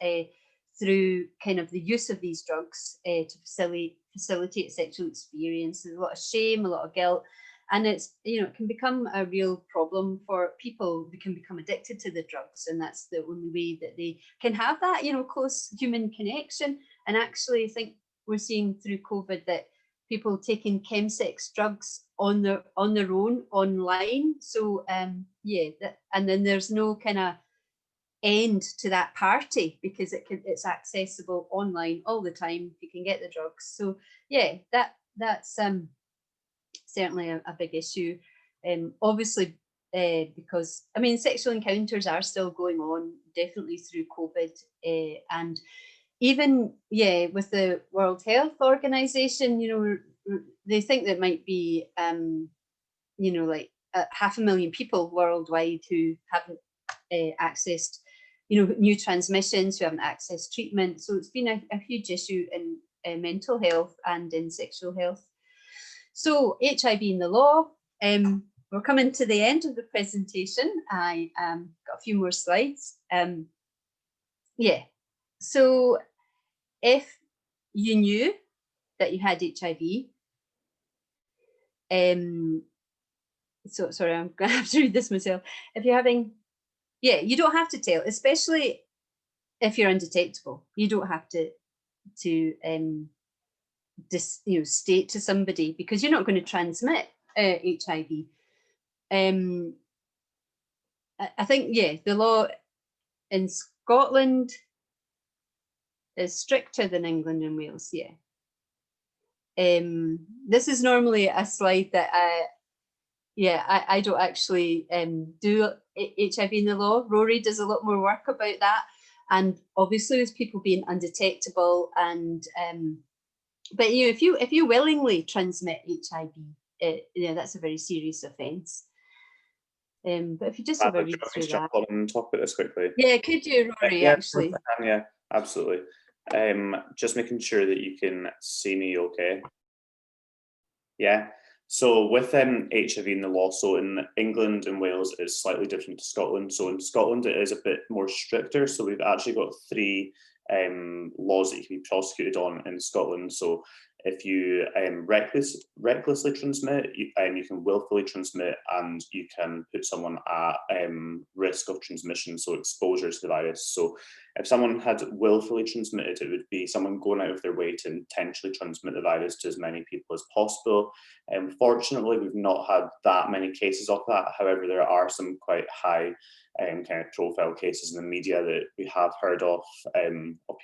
through kind of the use of these drugs to facilitate sexual experience. There's a lot of shame, a lot of guilt, and it's, you know, it can become a real problem for people who can become addicted to the drugs, and that's the only way that they can have that, you know, close human connection. And actually, I think we're seeing through COVID that people taking chemsex drugs on their own online. So yeah, and then there's no kind of end to that party, because it's accessible online all the time. You can get the drugs. So yeah, that's certainly a big issue. Obviously, because I mean, sexual encounters are still going on, definitely through COVID, and even with the World Health Organization, they think there might be like 500,000 people worldwide who haven't accessed new transmissions, who haven't accessed treatment. So it's been a huge issue in mental health and in sexual health. So HIV in the law. We're coming to the end of the presentation. I got a few more slides. So if you knew that you had HIV, so sorry, I'm gonna have to read this myself. If you're having, you don't have to tell, especially if you're undetectable. You don't have to state to somebody, because you're not going to transmit HIV. I think the law in Scotland is stricter than England and Wales. This is normally a slide that I don't actually do HIV in the law. Rory does a lot more work about that, and obviously with people being undetectable, and but if you willingly transmit HIV, that's a very serious offence. But if you just have a read through that. And talk about this quickly. Yeah, could you, Rory? Actually. Yeah, absolutely. Just making sure that you can see me okay. Yeah. So with HIV in the law, so in England and Wales it's slightly different to Scotland. So in Scotland it is a bit more stricter. So we've actually got 3 laws that you can be prosecuted on in Scotland. So if you recklessly transmit, you can willfully transmit, and you can put someone at risk of transmission, so exposure to the virus. So if someone had willfully transmitted, it would be someone going out of their way to intentionally transmit the virus to as many people as possible. Fortunately, we've not had that many cases of that. However, there are some quite high kind of profile cases in the media that we have heard of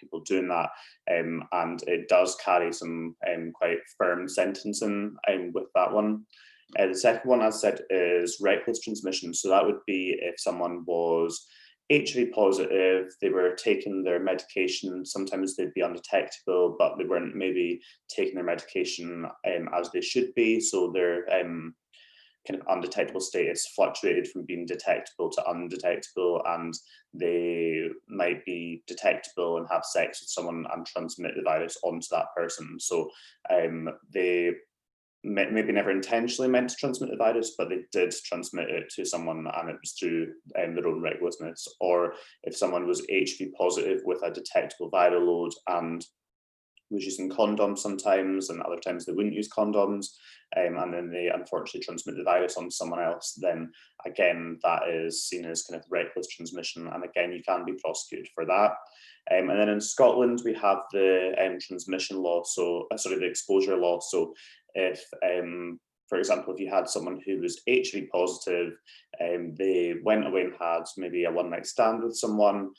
people doing that, and it does carry some quite firm sentencing with that one. The second one, as I said, is reckless transmission. So that would be if someone was HIV positive, they were taking their medication, sometimes they'd be undetectable, but they weren't maybe taking their medication as they should be. So their kind of undetectable status fluctuated from being detectable to undetectable, and they might be detectable and have sex with someone and transmit the virus onto that person. So they maybe never intentionally meant to transmit the virus, but they did transmit it to someone, and it was through their own recklessness. Or if someone was HIV positive with a detectable viral load and was using condoms sometimes, and other times they wouldn't use condoms, and then they unfortunately transmit the virus on someone else, then again, that is seen as kind of reckless transmission, and again, you can be prosecuted for that. And then in Scotland, we have the transmission law, so the exposure law. So if, for example, if you had someone who was HIV positive, they went away and had maybe a one-night stand with someone,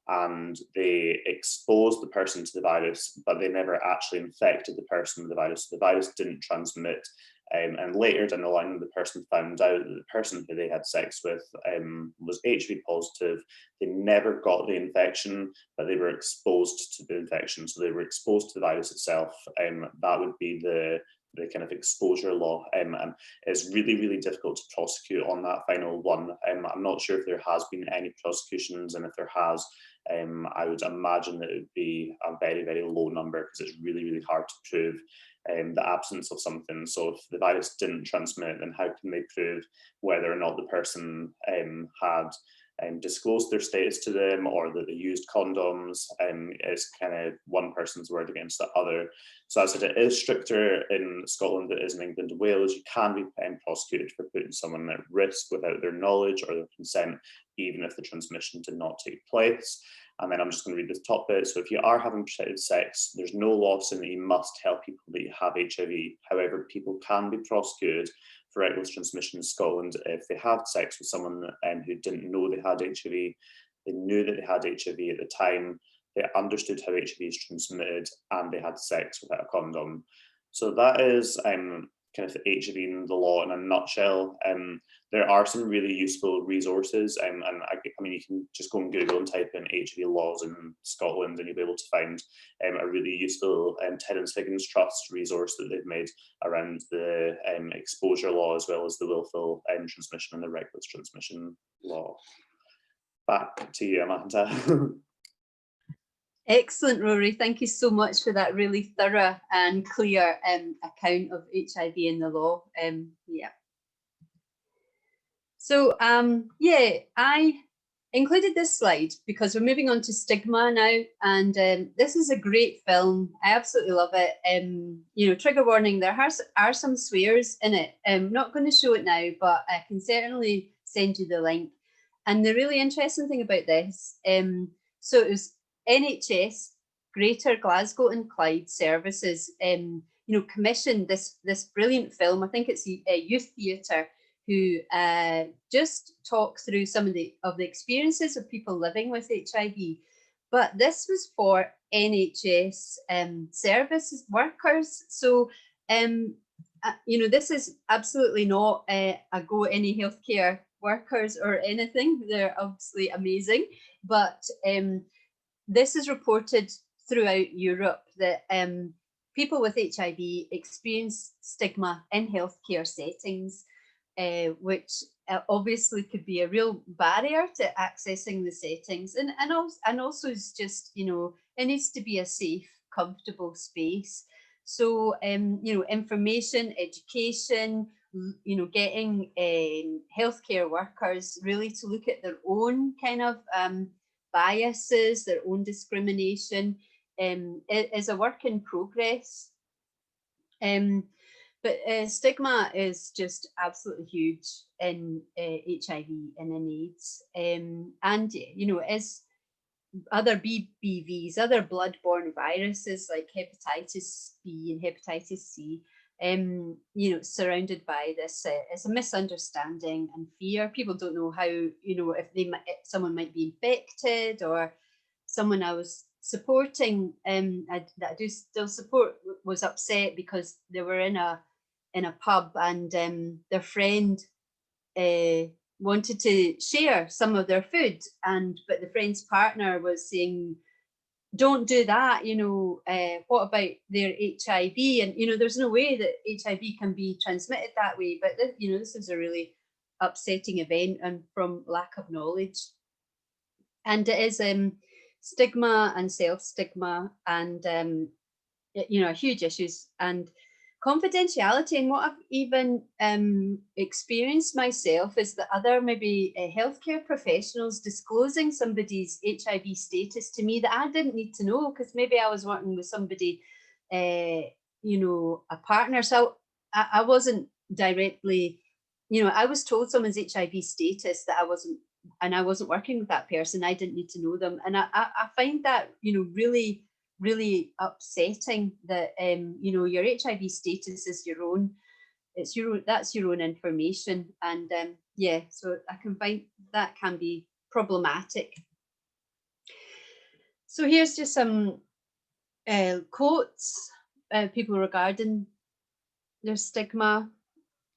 and they exposed the person to the virus, but they never actually infected the person with the virus. The virus didn't transmit. And later down the line, the person found out that the person who they had sex with was HIV positive. They never got the infection, but they were exposed to the infection. So they were exposed to the virus itself. That would be the kind of exposure law, and it's really, really difficult to prosecute on that final one. I'm not sure if there has been any prosecutions, and if there has, I would imagine that it would be a very, very low number, because it's really, really hard to prove the absence of something. So if the virus didn't transmit, then how can they prove whether or not the person had disclosed their status to them, or that they used condoms? It's kind of one person's word against the other. So as I said, it is stricter in Scotland than it is in England and Wales. You can be prosecuted for putting someone at risk without their knowledge or their consent, even if the transmission did not take place. And then I'm just going to read this top bit. So if you are having protected sex, there's no law saying that you must tell people that you have HIV. However, people can be prosecuted for reckless transmission in Scotland if they had sex with someone who didn't know they had HIV. they knew that they had HIV at the time, they understood how HIV is transmitted, and they had sex without a condom. So that is kind of HIV in the law in a nutshell. There are some really useful resources, and I mean, you can just go on Google and type in HIV laws in Scotland, and you'll be able to find a really useful Terence Higgins Trust resource that they've made around the exposure law, as well as the willful transmission and the reckless transmission law. Back to you, Amanda. Excellent, Rory. Thank you so much for that really thorough and clear account of HIV in the law. Yeah. So yeah, I included this slide because we're moving on to stigma now, and this is a great film. I absolutely love it. You know, trigger warning, there are some swears in it. I'm not going to show it now, but I can certainly send you the link. And the really interesting thing about this, so it was NHS, Greater Glasgow and Clyde Services, you know, commissioned this brilliant film. I think it's a youth theatre, who just talk through some of the experiences of people living with HIV. But this was for NHS services workers. So, you know, this is absolutely not a go at any healthcare workers or anything. They're obviously amazing. But this is reported throughout Europe that people with HIV experience stigma in healthcare settings, which obviously could be a real barrier to accessing the settings, and also is just, you know, it needs to be a safe, comfortable space. So you know, information, education, you know, getting healthcare workers really to look at their own kind of biases, their own discrimination, is a work in progress. But stigma is just absolutely huge in HIV and in AIDS. And, you know, as other BVs, other bloodborne viruses like hepatitis B and hepatitis C, you know, surrounded by this, it's a misunderstanding and fear. People don't know how, you know, if someone might be infected, or someone I was supporting, that I do still support, was upset because they were in a pub, and their friend wanted to share some of their food, but the friend's partner was saying, don't do that, you know, what about their HIV? And, you know, there's no way that HIV can be transmitted that way. But, you know, this is a really upsetting event, and from lack of knowledge. And it is stigma and self-stigma, and, you know, huge issues, and confidentiality. And what I've even experienced myself is that other maybe healthcare professionals disclosing somebody's HIV status to me that I didn't need to know, because maybe I was working with somebody, you know, a partner. So I wasn't directly, you know, I was told someone's HIV status that I wasn't working with that person. I didn't need to know them. And I find that, you know, really, really upsetting that, you know, your HIV status is your own. It's your own, that's your own information. And yeah, so I can find that can be problematic. So here's just some quotes, people regarding their stigma.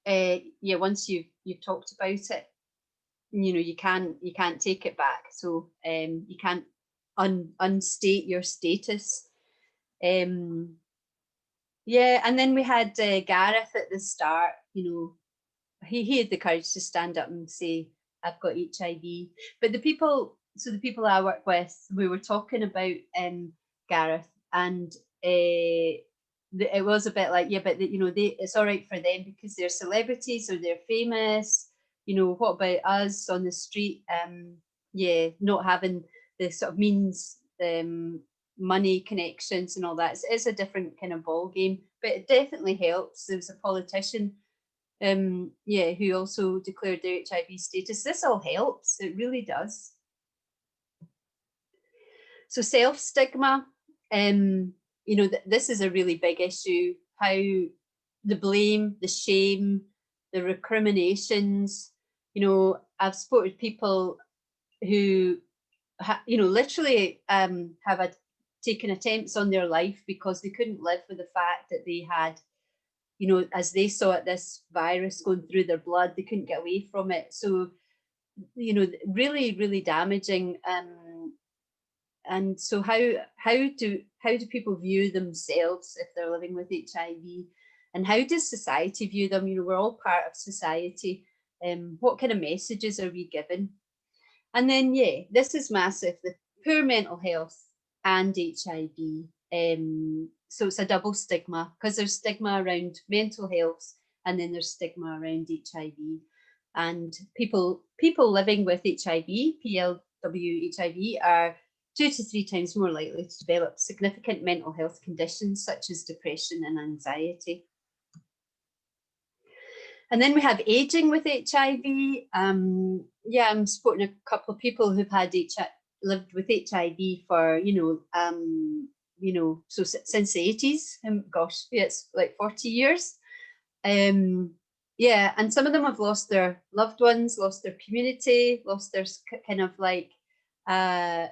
Yeah, once you've talked about it, you know, you can't take it back. So you can't unstate your status. Yeah, and then we had Gareth at the start. You know, he had the courage to stand up and say, I've got HIV. But the people I work with, we were talking about Gareth, and it was a bit like, yeah, but you know, it's all right for them because they're celebrities or they're famous. You know, what about us on the street? Yeah, not having the sort of means, money connections and all that. It's a different kind of ball game, but it definitely helps. There was a politician, yeah, who also declared their HIV status. This all helps. It really does. So self-stigma, you know, this is a really big issue. How the blame, the shame, the recriminations. You know, I've supported people who literally have taken attempts on their life because they couldn't live with the fact that they had, as they saw it, this virus going through their blood. They couldn't get away from it. So, really, really damaging. And so how do people view themselves if they're living with HIV? And how does society view them? We're all part of society. What kind of messages are we given? And then, this is massive, the poor mental health and HIV. So it's a double stigma, because there's stigma around mental health and then there's stigma around HIV. And people living with HIV, PLW HIV, are 2 to 3 times more likely to develop significant mental health conditions such as depression and anxiety. And then we have aging with HIV. I'm supporting a couple of people who've had lived with HIV for, so since the 80s. Gosh, it's like 40 years. And some of them have lost their loved ones, lost their community, lost their kind of like, the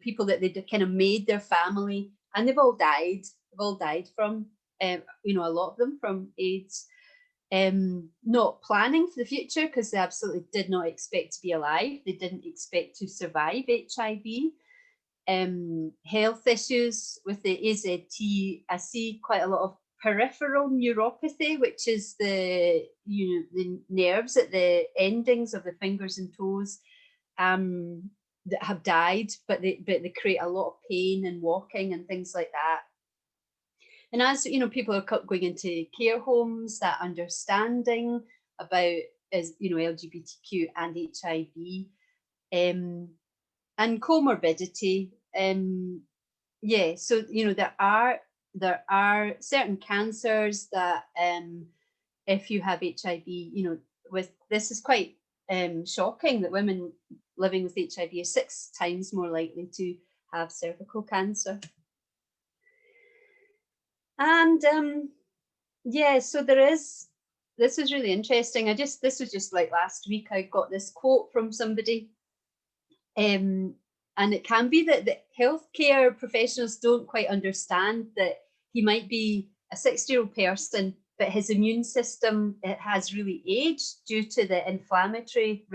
people that they kind of made their family, and they've all died. They've all died from, a lot of them from AIDS. Not planning for the future because they absolutely did not expect to be alive. They didn't expect to survive HIV. Health issues with the AZT. I see quite a lot of peripheral neuropathy, which is the nerves at the endings of the fingers and toes that have died, but they create a lot of pain and walking and things like that. And as people are going into care homes, that understanding about LGBTQ and HIV, and comorbidity. So there are certain cancers that if you have HIV, with this is quite shocking that women living with HIV are 6 times more likely to have cervical cancer. And so this is really interesting. This was just like last week, I got this quote from somebody, and it can be that the healthcare professionals don't quite understand that he might be a 60-year-old person, but his immune system has really aged due to the inflammatory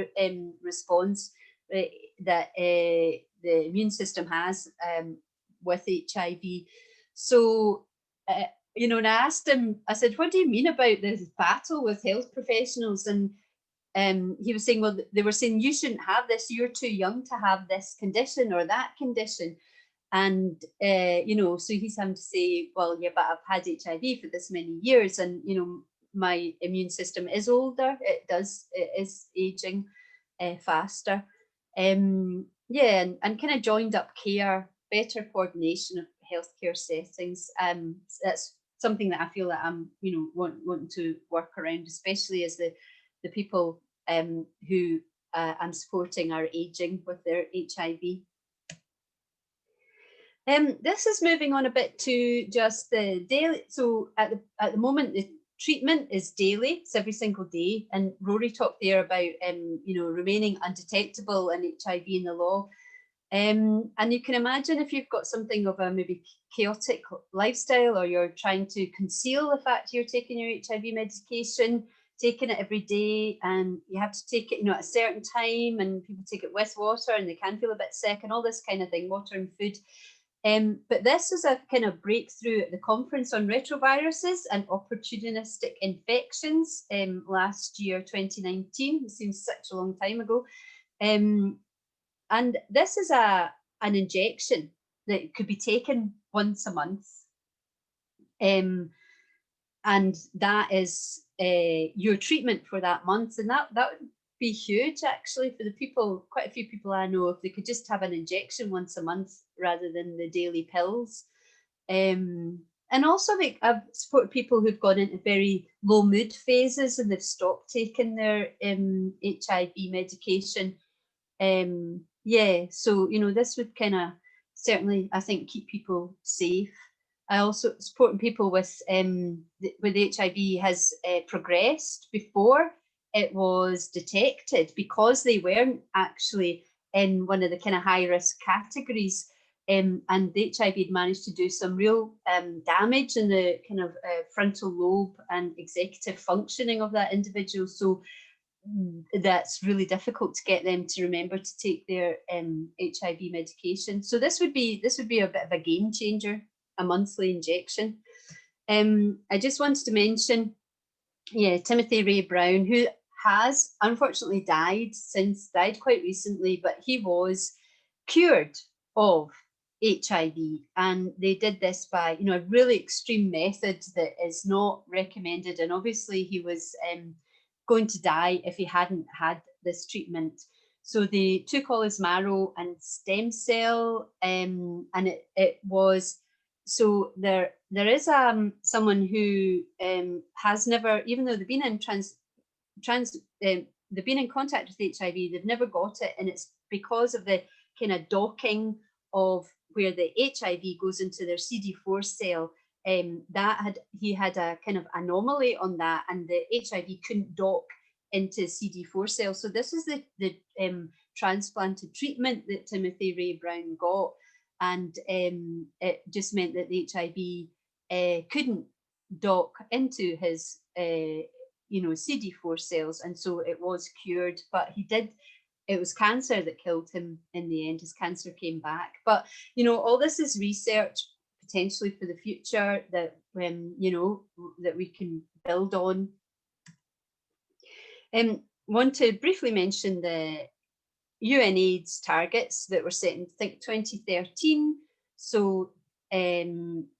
response that the immune system has with HIV. So, and I asked him, I said, what do you mean about this battle with health professionals? And he was saying, well, they were saying, you shouldn't have this. You're too young to have this condition or that condition. And, so he's having to say, well, yeah, but I've had HIV for this many years. And, my immune system is older. It is aging faster. And kind of joined up care, better coordination of healthcare settings. That's something that I feel that I'm, wanting to work around, especially as the people who I'm supporting are aging with their HIV. This is moving on a bit to just the daily. So at the moment, the treatment is daily. It's every single day. And Rory talked there about remaining undetectable and HIV in the law. And you can imagine if you've got something of a maybe chaotic lifestyle, or you're trying to conceal the fact you're taking your HIV medication, taking it every day, and you have to take it, at a certain time, and people take it with water and they can feel a bit sick and all this kind of thing, water and food. But this is a kind of breakthrough at the conference on retroviruses and opportunistic infections last year, 2019. It seems such a long time ago. And this is an injection that could be taken once a month. And that is your treatment for that month. And that would be huge, actually, for the people, quite a few people I know, if they could just have an injection once a month rather than the daily pills. And also, I've supported people who've gone into very low mood phases and they've stopped taking their HIV medication. So, this would kind of certainly, I think, keep people safe. I also supporting people with HIV has progressed before it was detected, because they weren't actually in one of the kind of high risk categories. And the HIV had managed to do some real damage in the kind of frontal lobe and executive functioning of that individual. So that's really difficult to get them to remember to take their HIV medication. So this would be a bit of a game changer, a monthly injection. I just wanted to mention, Timothy Ray Brown, who has unfortunately died quite recently, but he was cured of HIV, and they did this by a really extreme method that is not recommended, and obviously he was going to die if he hadn't had this treatment. So they took all his marrow and stem cell, and it was, so there is someone who has never, even though they've been in they've been in contact with HIV, they've never got it, and it's because of the kind of docking of where the HIV goes into their CD4 cell. He had a kind of anomaly on that, and the HIV couldn't dock into CD4 cells. So this is the transplanted treatment that Timothy Ray Brown got, and it just meant that the HIV couldn't dock into his CD4 cells, and so it was cured. But it was cancer that killed him in the end. His cancer came back. But all this is research potentially for the future that that we can build on. Want to briefly mention the UNAIDS targets that were set in, I think, 2013. So 90,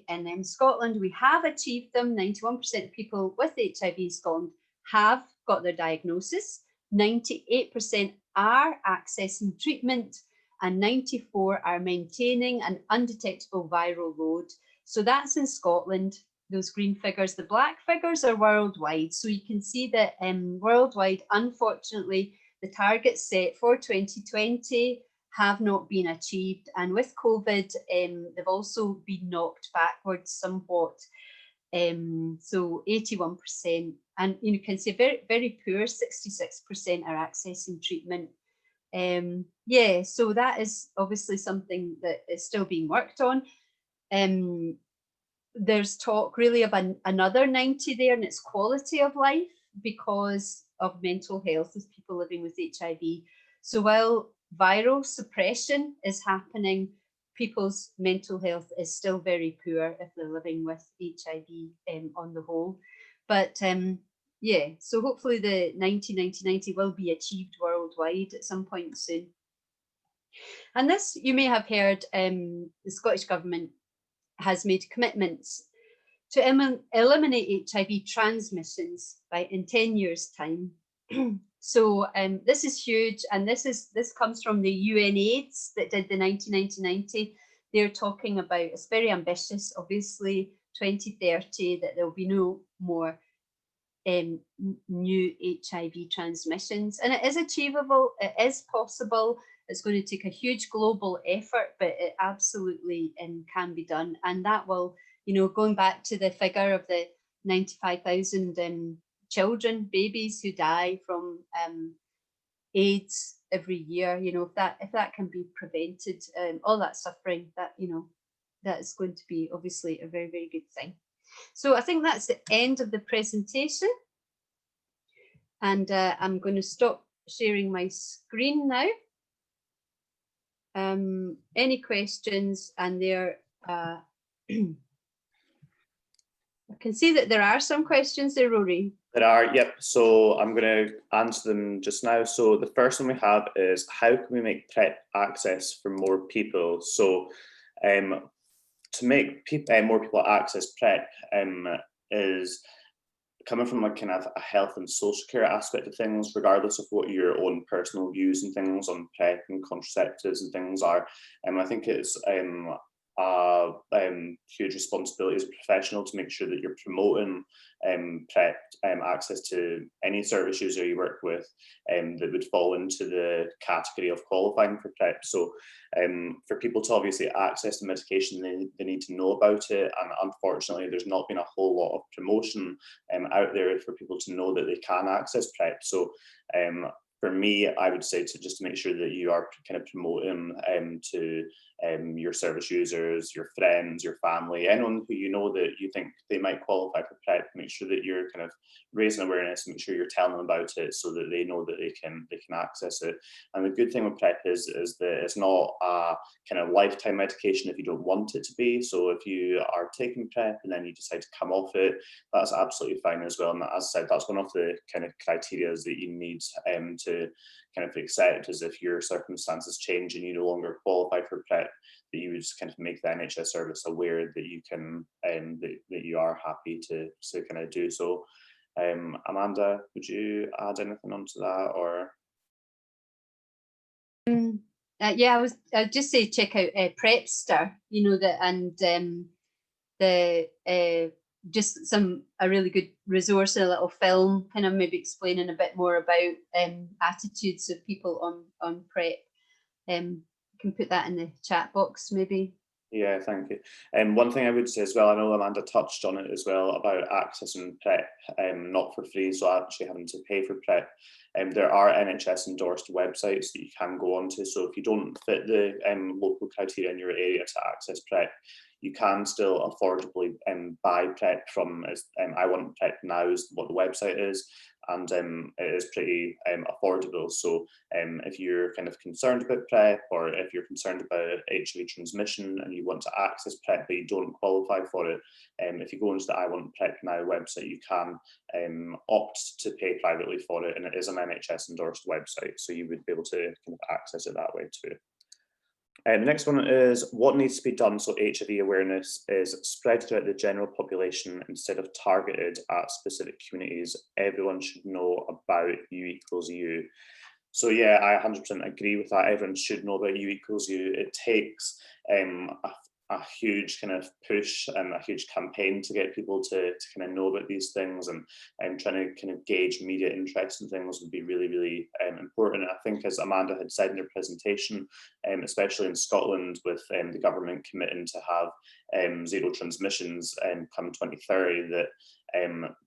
and in Scotland we have achieved them. 91% of people with HIV in Scotland have got their diagnosis. 98% are accessing treatment, and 94% are maintaining an undetectable viral load. So that's in Scotland, those green figures. The black figures are worldwide. So you can see that worldwide, unfortunately, the targets set for 2020 have not been achieved. And with COVID, they've also been knocked backwards somewhat. So 81%, and you can see very, very poor, 66% are accessing treatment. So that is obviously something that is still being worked on. There's talk really of another 90 there, and it's quality of life because of mental health with people living with HIV. So while viral suppression is happening, people's mental health is still very poor if they're living with HIV on the whole. But so hopefully the 90 will be achieved worldwide at some point soon. And this, you may have heard, the Scottish Government has made commitments to eliminate HIV transmissions in 10 years' time. So this is huge, and this comes from the UNAIDS that did the 90. They're talking about, it's very ambitious, obviously, 2030, that there will be no more new HIV transmissions. And it is achievable, it is possible. It's going to take a huge global effort, but it absolutely can be done. And that will, going back to the figure of the 95,000 children, babies who die from AIDS every year, if that can be prevented, all that suffering, that that is going to be obviously a very, very good thing. So I think that's the end of the presentation, and I'm going to stop sharing my screen now. Any questions? And there, I can see that there are some questions there, Rory. There are, yep. So I'm going to answer them just now. So the first one we have is, how can we make PrEP access for more people? So to make more people access PrEP is coming from a kind of a health and social care aspect of things, regardless of what your own personal views and things on PrEP and contraceptives and things are. I think it's a huge responsibility as a professional to make sure that you're promoting PrEP access to any service user you work with that would fall into the category of qualifying for PrEP. So for people to obviously access the medication, they need to know about it, and unfortunately there's not been a whole lot of promotion out there for people to know that they can access PrEP. So for me, I would say to make sure that you are kind of promoting to your service users, your friends, your family, anyone who you know that you think they might qualify for PrEP. Make sure that you're kind of raising awareness, make sure you're telling them about it so that they know that they can access it. And the good thing with PrEP is that it's not a kind of lifetime medication if you don't want it to be. So if you are taking PrEP and then you decide to come off it, that's absolutely fine as well. And as I said, that's one of the kind of criteria that you need to kind of accept, is if your circumstances change and you no longer qualify for PrEP, that you would just kind of make the NHS service aware that you can that you are happy to kind of do so. Amanda, would you add anything onto that, or? Yeah, I'd just say check out Prepster, you know, that, and just a really good resource, a little film, kind of maybe explaining a bit more about attitudes of people on PrEP. Can put that in the chat box maybe. Yeah, thank you. One thing I would say as well, I know Amanda touched on it as well, about accessing PrEP not for free, so actually having to pay for PrEP. There are NHS endorsed websites that you can go onto, so if you don't fit the local criteria in your area to access PrEP, you can still affordably buy PrEP from I Want PrEP Now is what the website is, and it is pretty affordable. So if you're kind of concerned about PrEP, or if you're concerned about HIV transmission and you want to access PrEP but you don't qualify for it, if you go into the I Want PrEP Now website, you can opt to pay privately for it, and it is an NHS endorsed website, so you would be able to kind of access it that way too. The next one is what needs to be done so HIV awareness is spread throughout the general population instead of targeted at specific communities. Everyone should know about U equals U. So yeah, I 100% agree with that. Everyone should know about U equals U. It takes a huge kind of push and a huge campaign to get people to kind of know about these things, and trying to kind of gauge media interest in things would be really, really important. I think, as Amanda had said in her presentation, especially in Scotland, with the government committing to have zero transmissions come 2030, that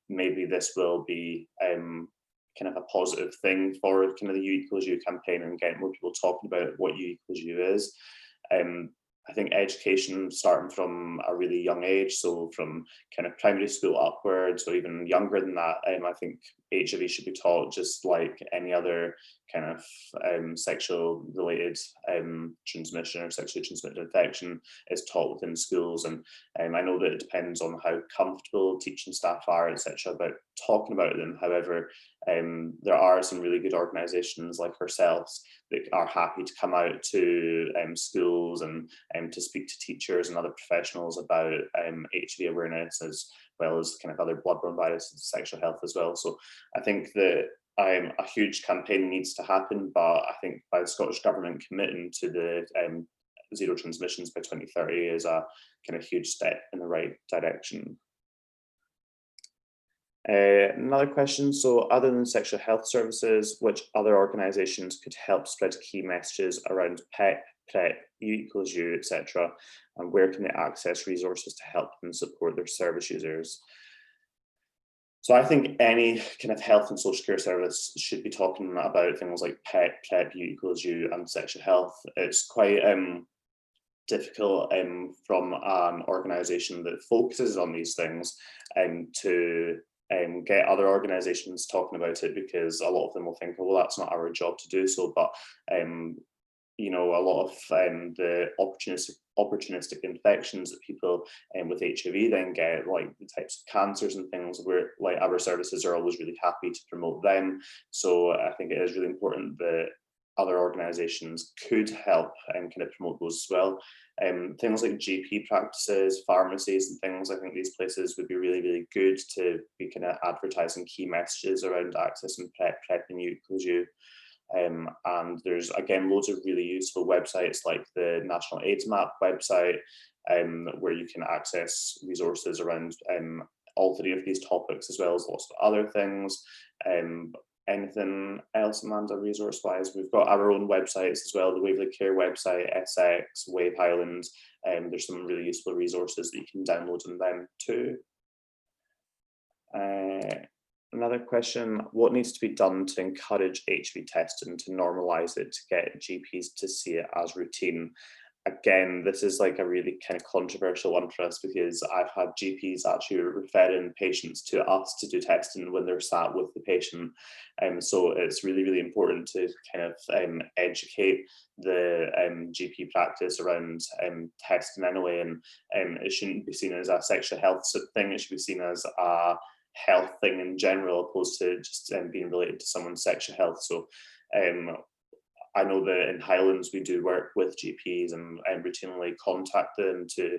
maybe this will be kind of a positive thing for kind of the U equals U campaign and getting more people talking about what U equals U is. I think education starting from a really young age, so from kind of primary school upwards, or even younger than that, I think HIV should be taught just like any other kind of sexual related transmission or sexually transmitted infection is taught within schools. And I know that it depends on how comfortable teaching staff are, etc., about talking about them. However, there are some really good organisations like ourselves that are happy to come out to schools and to speak to teachers and other professionals about HIV awareness, as well as kind of other bloodborne viruses and sexual health as well. So I think that a huge campaign needs to happen, but I think by the Scottish Government committing to the zero transmissions by 2030 is a kind of huge step in the right direction. Another question, so other than sexual health services, which other organisations could help spread key messages around PEP, PrEP, U equals U, etc., and where can they access resources to help them support their service users? So I think any kind of health and social care service should be talking about things like PEP, PrEP, U equals U, and sexual health. It's quite difficult from an organisation that focuses on these things to get other organisations talking about it, because a lot of them will think, oh, well, that's not our job to do so. But you know, a lot of the opportunistic infections that people with HIV then get, like the types of cancers and things, where like our services are always really happy to promote them. So I think it is really important that other organisations could help and kind of promote those as well. Things like GP practices, pharmacies and things, I think these places would be really, really good to be kind of advertising key messages around accessing PrEP, PrEP and U equals U. And there's, again, loads of really useful websites like the National AIDS Map website, where you can access resources around all three of these topics, as well as lots of other things. Anything else, Amanda, resource-wise? We've got our own websites as well, the Waverley Care website, Essex, Wave Highlands. There's some really useful resources that you can download on them too. Another question, what needs to be done to encourage HIV testing, to normalise it, to get GPs to see it as routine? Again, this is like a really kind of controversial one for us, because I've had GPs actually referring patients to us to do testing when they're sat with the patient. So it's really, really important to kind of educate the GP practice around testing anyway. And it shouldn't be seen as a sexual health thing, it should be seen as a health thing in general, opposed to just being related to someone's sexual health. So I know that in Highlands we do work with GPs and routinely contact them to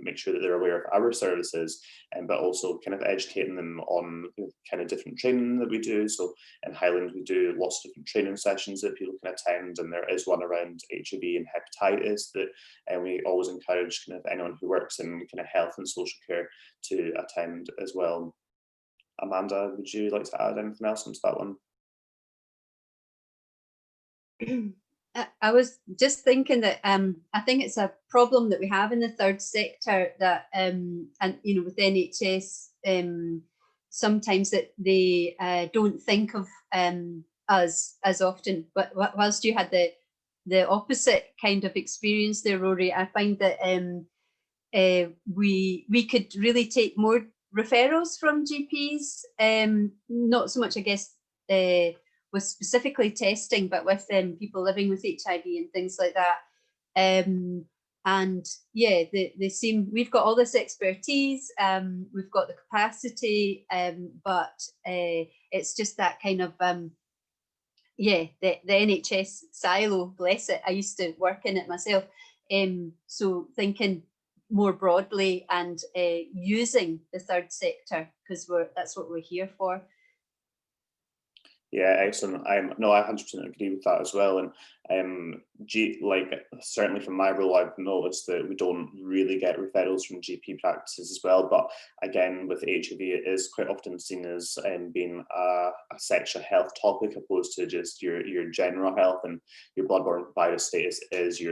make sure that they're aware of our services, but also kind of educating them on kind of different training that we do. So in Highlands we do lots of different training sessions that people can attend, and there is one around HIV and hepatitis that we always encourage kind of anyone who works in kind of health and social care to attend as well. Amanda, would you like to add anything else onto that one? I was just thinking that I think it's a problem that we have in the third sector, that and you know, with NHS, sometimes that they don't think of us as often. But whilst you had the opposite kind of experience there, Rory, I find that we could really take more referrals from GPs, not so much, I guess, with specifically testing, but with people living with HIV and things like that. And yeah, they seem, we've got all this expertise, we've got the capacity, but it's just that kind of, yeah, the NHS silo, bless it. I used to work in it myself. So thinking more broadly and using the third sector, because that's what we're here for. Yeah, excellent. No, I 100% agree with that as well. And like certainly from my role, I've noticed that we don't really get referrals from GP practices as well. But again, with HIV, it is quite often seen as being a sexual health topic, opposed to just your general health, and your bloodborne virus status is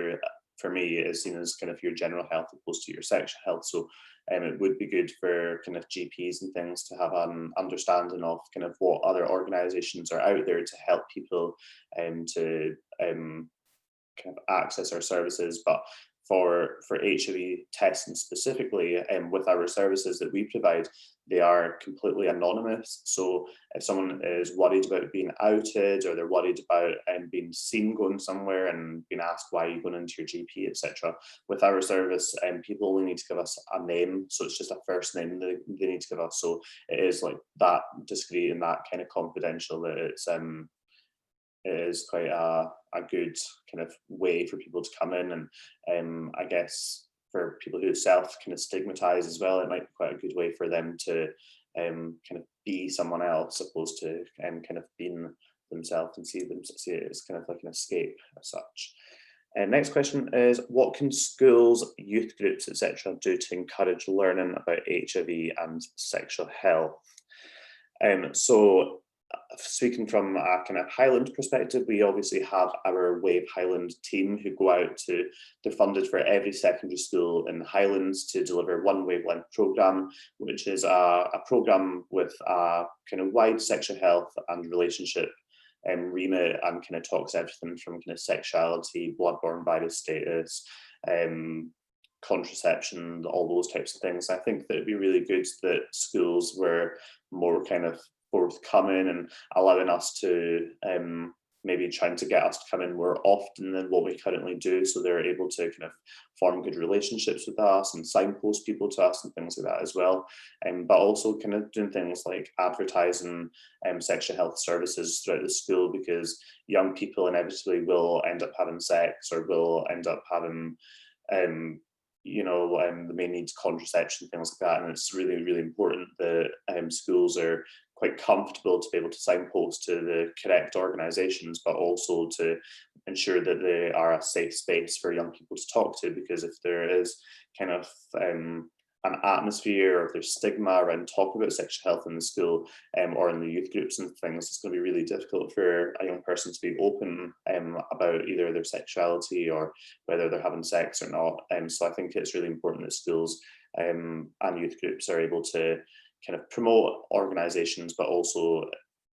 for me, it is seen as kind of your general health opposed to your sexual health. So it would be good for kind of GPs and things to have an understanding of kind of what other organisations are out there to help people to kind of access our services. But for HIV testing specifically, with our services that we provide, they are completely anonymous. So if someone is worried about being outed, or they're worried about being seen going somewhere and being asked why you're going into your GP, etc., with our service, people only need to give us a name. So it's just a first name they need to give us. So it is like that discreet and that kind of confidential, that it is quite a good kind of way for people to come in. And I guess for people who self kind of stigmatize as well, it might be quite a good way for them to kind of be someone else, opposed to kind of being themselves, and see it as kind of like an escape as such. And next question is, what can schools, youth groups, etc., do to encourage learning about HIV and sexual health? So speaking from a kind of Highland perspective, we obviously have our Wave Highland team who go out to, they're funded for every secondary school in the Highlands to deliver one wavelength programme, which is a programme with a kind of wide sexual health and relationship remit, and kind of talks everything from kind of sexuality, bloodborne virus status, contraception, all those types of things. I think that it'd be really good that schools were more kind of forthcoming and allowing us to maybe trying to get us to come in more often than what we currently do, so they're able to kind of form good relationships with us and signpost people to us and things like that as well. But also kind of doing things like advertising sexual health services throughout the school, because young people inevitably will end up having sex, or will end up having they may need contraception, things like that. And it's really, really important that schools are quite comfortable to be able to signpost to the correct organisations, but also to ensure that they are a safe space for young people to talk to. Because if there is kind of an atmosphere, or if there's stigma around talking about sexual health in the school or in the youth groups and things, it's going to be really difficult for a young person to be open about either their sexuality or whether they're having sex or not. So I think it's really important that schools and youth groups are able to kind of promote organizations, but also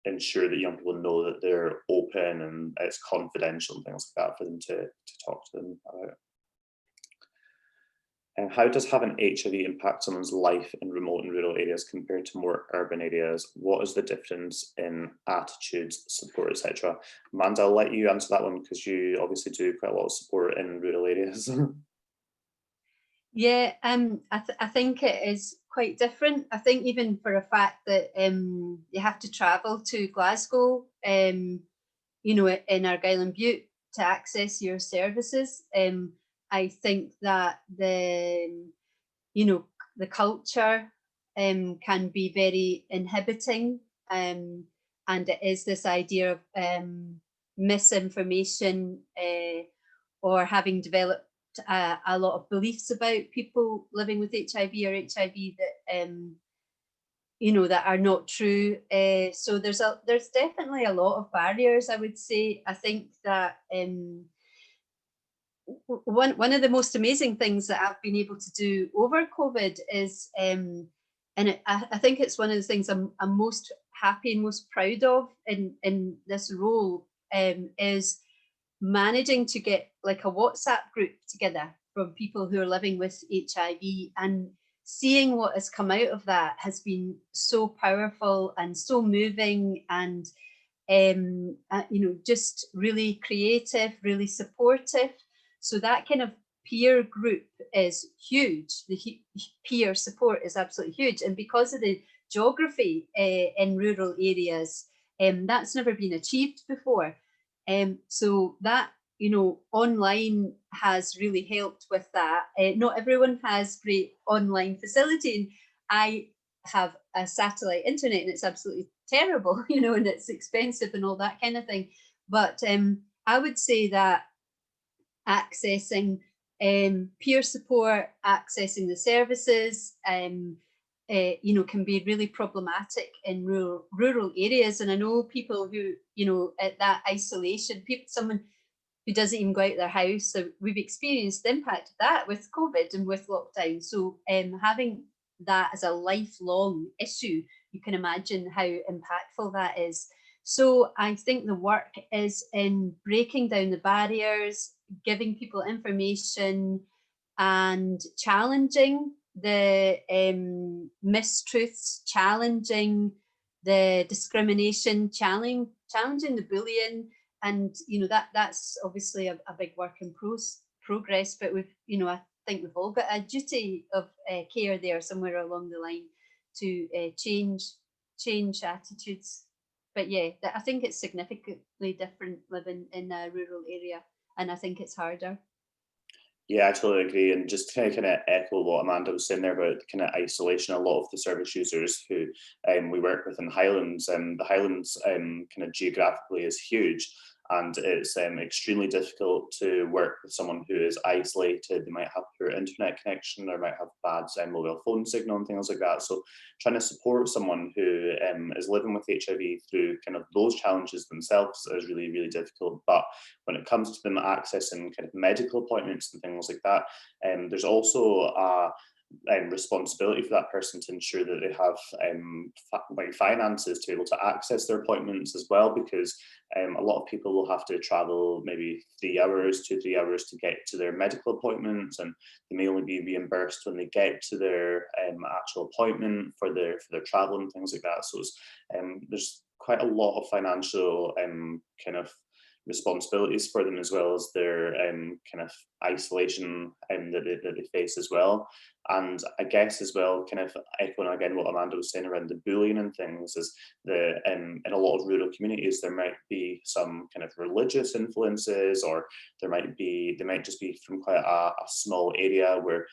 ensure that young people know that they're open and it's confidential and things like that for them to talk to them about. And how does having HIV impact someone's life in remote and rural areas compared to more urban areas? What is the difference in attitudes, support, etc.? Amanda, I'll let you answer that one because you obviously do quite a lot of support in rural areas. Yeah, I think it is quite different. I think even for a fact that you have to travel to Glasgow, you know, in Argyll and Bute to access your services. I think that the culture can be very inhibiting, and it is this idea of misinformation or having developed a lot of beliefs about people living with HIV or HIV that that are not true. So there's definitely a lot of barriers, I would say. I think that one of the most amazing things that I've been able to do over COVID is, I think it's one of the things I'm most happy and most proud of in this role, is managing to get like a WhatsApp group together from people who are living with HIV, and seeing what has come out of that has been so powerful and so moving, and just really creative, really supportive. So that kind of peer group is huge. The peer support is absolutely huge, and because of the geography in rural areas, that's never been achieved before. So that, online has really helped with that. Not everyone has great online facility, and I have a satellite internet and it's absolutely terrible, and it's expensive and all that kind of thing. But I would say that accessing peer support, accessing the services, can be really problematic in rural areas. And I know people who, at that isolation, someone who doesn't even go out their house. So we've experienced the impact of that with COVID and with lockdown. So having that as a lifelong issue, you can imagine how impactful that is. So I think the work is in breaking down the barriers, giving people information, and challenging the mistruths, challenging the discrimination, challenging the bullying. And that's obviously a big work in progress, but we've I think we've all got a duty of care there somewhere along the line to change attitudes. But yeah, I think it's significantly different living in a rural area, and I think it's harder. Yeah, I totally agree. And just kind of echo what Amanda was saying there about kind of isolation. A lot of the service users who we work with in the Highlands, the Highlands kind of geographically is huge. And it's extremely difficult to work with someone who is isolated. They might have poor internet connection, or might have bad mobile phone signal and things like that. So trying to support someone who is living with HIV through kind of those challenges themselves is really, really difficult. But when it comes to them accessing kind of medical appointments and things like that, there's also a responsibility for that person to ensure that they have finances to be able to access their appointments as well, because a lot of people will have to travel maybe 2 to 3 hours to get to their medical appointments, and they may only be reimbursed when they get to their actual appointment for their travel and things like that. So there's quite a lot of financial kind of responsibilities for them, as well as their kind of isolation that they face as well. And I guess as well, kind of echoing again what Amanda was saying around the bullying and things, is in a lot of rural communities there might be some kind of religious influences, or they might just be from quite a small area where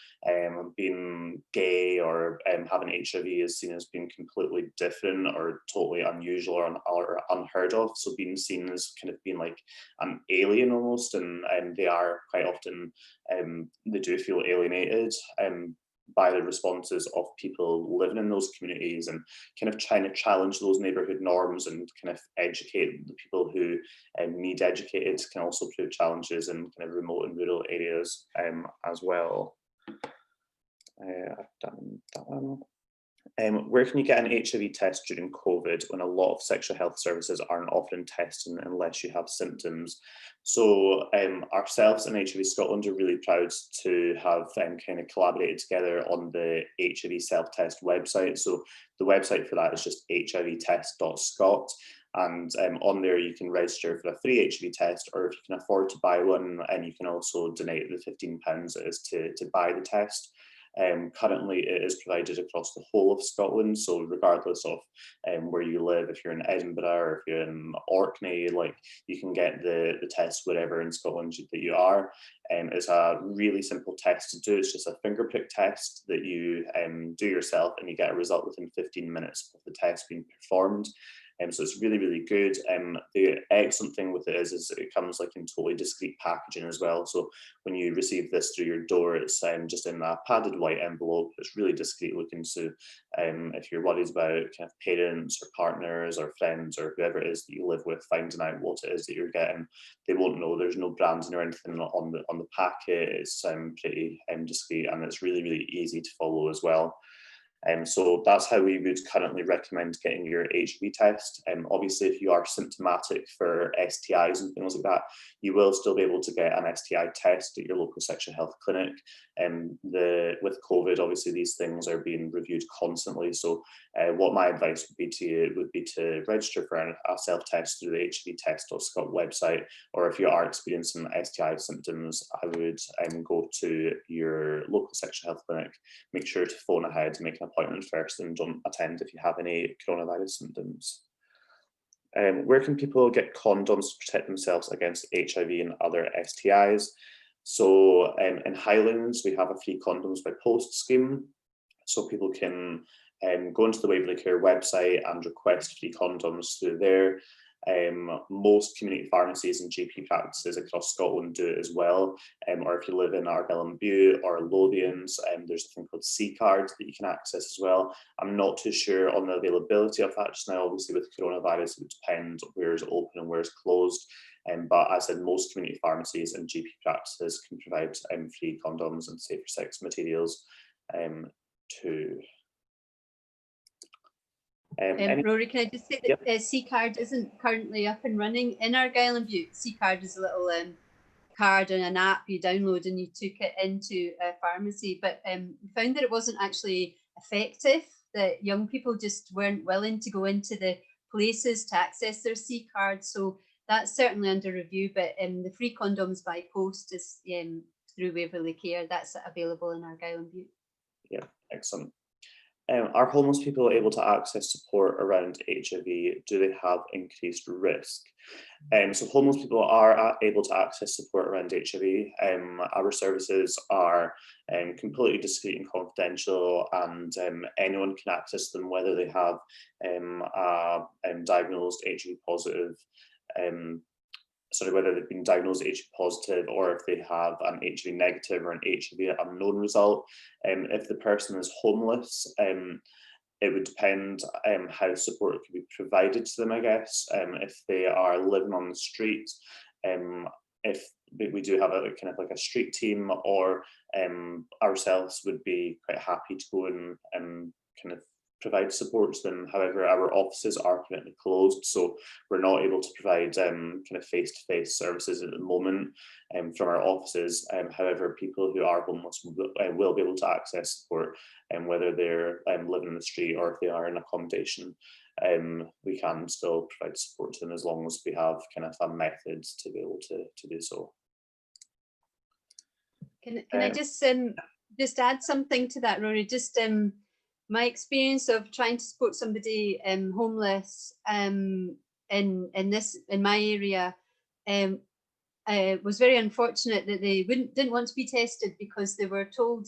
being gay or having HIV is seen as being completely different or totally unusual or unheard of. So being seen as kind of being like an alien almost, and they are quite often they do feel alienated by the responses of people living in those communities, and kind of trying to challenge those neighbourhood norms and kind of educate the people who need educated can also prove challenges in kind of remote and rural areas as well. I've done that one. Where can you get an HIV test during COVID when a lot of sexual health services aren't offering testing unless you have symptoms? So ourselves and HIV Scotland are really proud to have kind of collaborated together on the HIV self-test website. So the website for that is just hivtest.scot. And on there you can register for a free HIV test, or if you can afford to buy one, and you can also donate the £15 it is to buy the test. Currently it is provided across the whole of Scotland, so regardless of where you live, if you're in Edinburgh or if you're in Orkney, like, you can get the test wherever in Scotland that you are. It's a really simple test to do. It's just a finger prick test that you do yourself, and you get a result within 15 minutes of the test being performed. So it's really, really good. The excellent thing with it is it comes like in totally discreet packaging as well. So when you receive this through your door, it's just in a padded white envelope. It's really discreet looking. So if you're worried about kind of parents or partners or friends or whoever it is that you live with finding out what it is that you're getting, they won't know. There's no branding or anything on the packet. It's pretty discreet, and it's really, really easy to follow as well. So that's how we would currently recommend getting your HIV test. Obviously, if you are symptomatic for STIs and things like that, you will still be able to get an STI test at your local sexual health clinic. With COVID, obviously these things are being reviewed constantly. So what my advice would be to you would be to register for a self-test through the hivtest.scot website, or if you are experiencing STI symptoms, I would go to your local sexual health clinic. Make sure to phone ahead, make an appointment first, and don't attend if you have any coronavirus symptoms. Where can people get condoms to protect themselves against HIV and other STIs? So in Highlands, we have a free condoms by post scheme. So people can go into the Waverley Care website and request free condoms through there. Most community pharmacies and GP practices across Scotland do it as well. Or if you live in Argyll and Bute or Lothians, there's a thing called C-Card that you can access as well. I'm not too sure on the availability of that just now. Obviously with coronavirus, it would depend where is open and where is closed. But as I said, most community pharmacies and GP practices can provide free condoms and safer sex materials too. Rory, can I just say that yep. C-Card isn't currently up and running in Argyll and Bute. C-Card is a little card and an app you download, and you took it into a pharmacy, but we found that it wasn't actually effective, that young people just weren't willing to go into the places to access their C-Card. So that's certainly under review, but the free condoms by post is through Waverley Care. That's available in Argyll and Bute. Yeah, excellent. Are homeless people able to access support around HIV? Do they have increased risk? So homeless people are able to access support around HIV. Our services are completely discreet and confidential, and anyone can access them, whether they have a diagnosed HIV positive, whether they've been diagnosed HIV positive, or if they have an HIV negative or an HIV unknown result. If the person is homeless, it would depend how support could be provided to them, I guess. If they are living on the street, if we do have a kind of like a street team, or ourselves would be quite happy to go in and kind of provide support to them. However, our offices are currently closed, so we're not able to provide kind of face-to-face services at the moment from our offices. However, people who are homeless will be able to access support, whether they're living in the street or if they are in accommodation. We can still provide support to them as long as we have kind of a method to be able to do so. Can I just add something to that, Rory? Just my experience of trying to support somebody homeless in my area was very unfortunate that they didn't want to be tested, because they were told,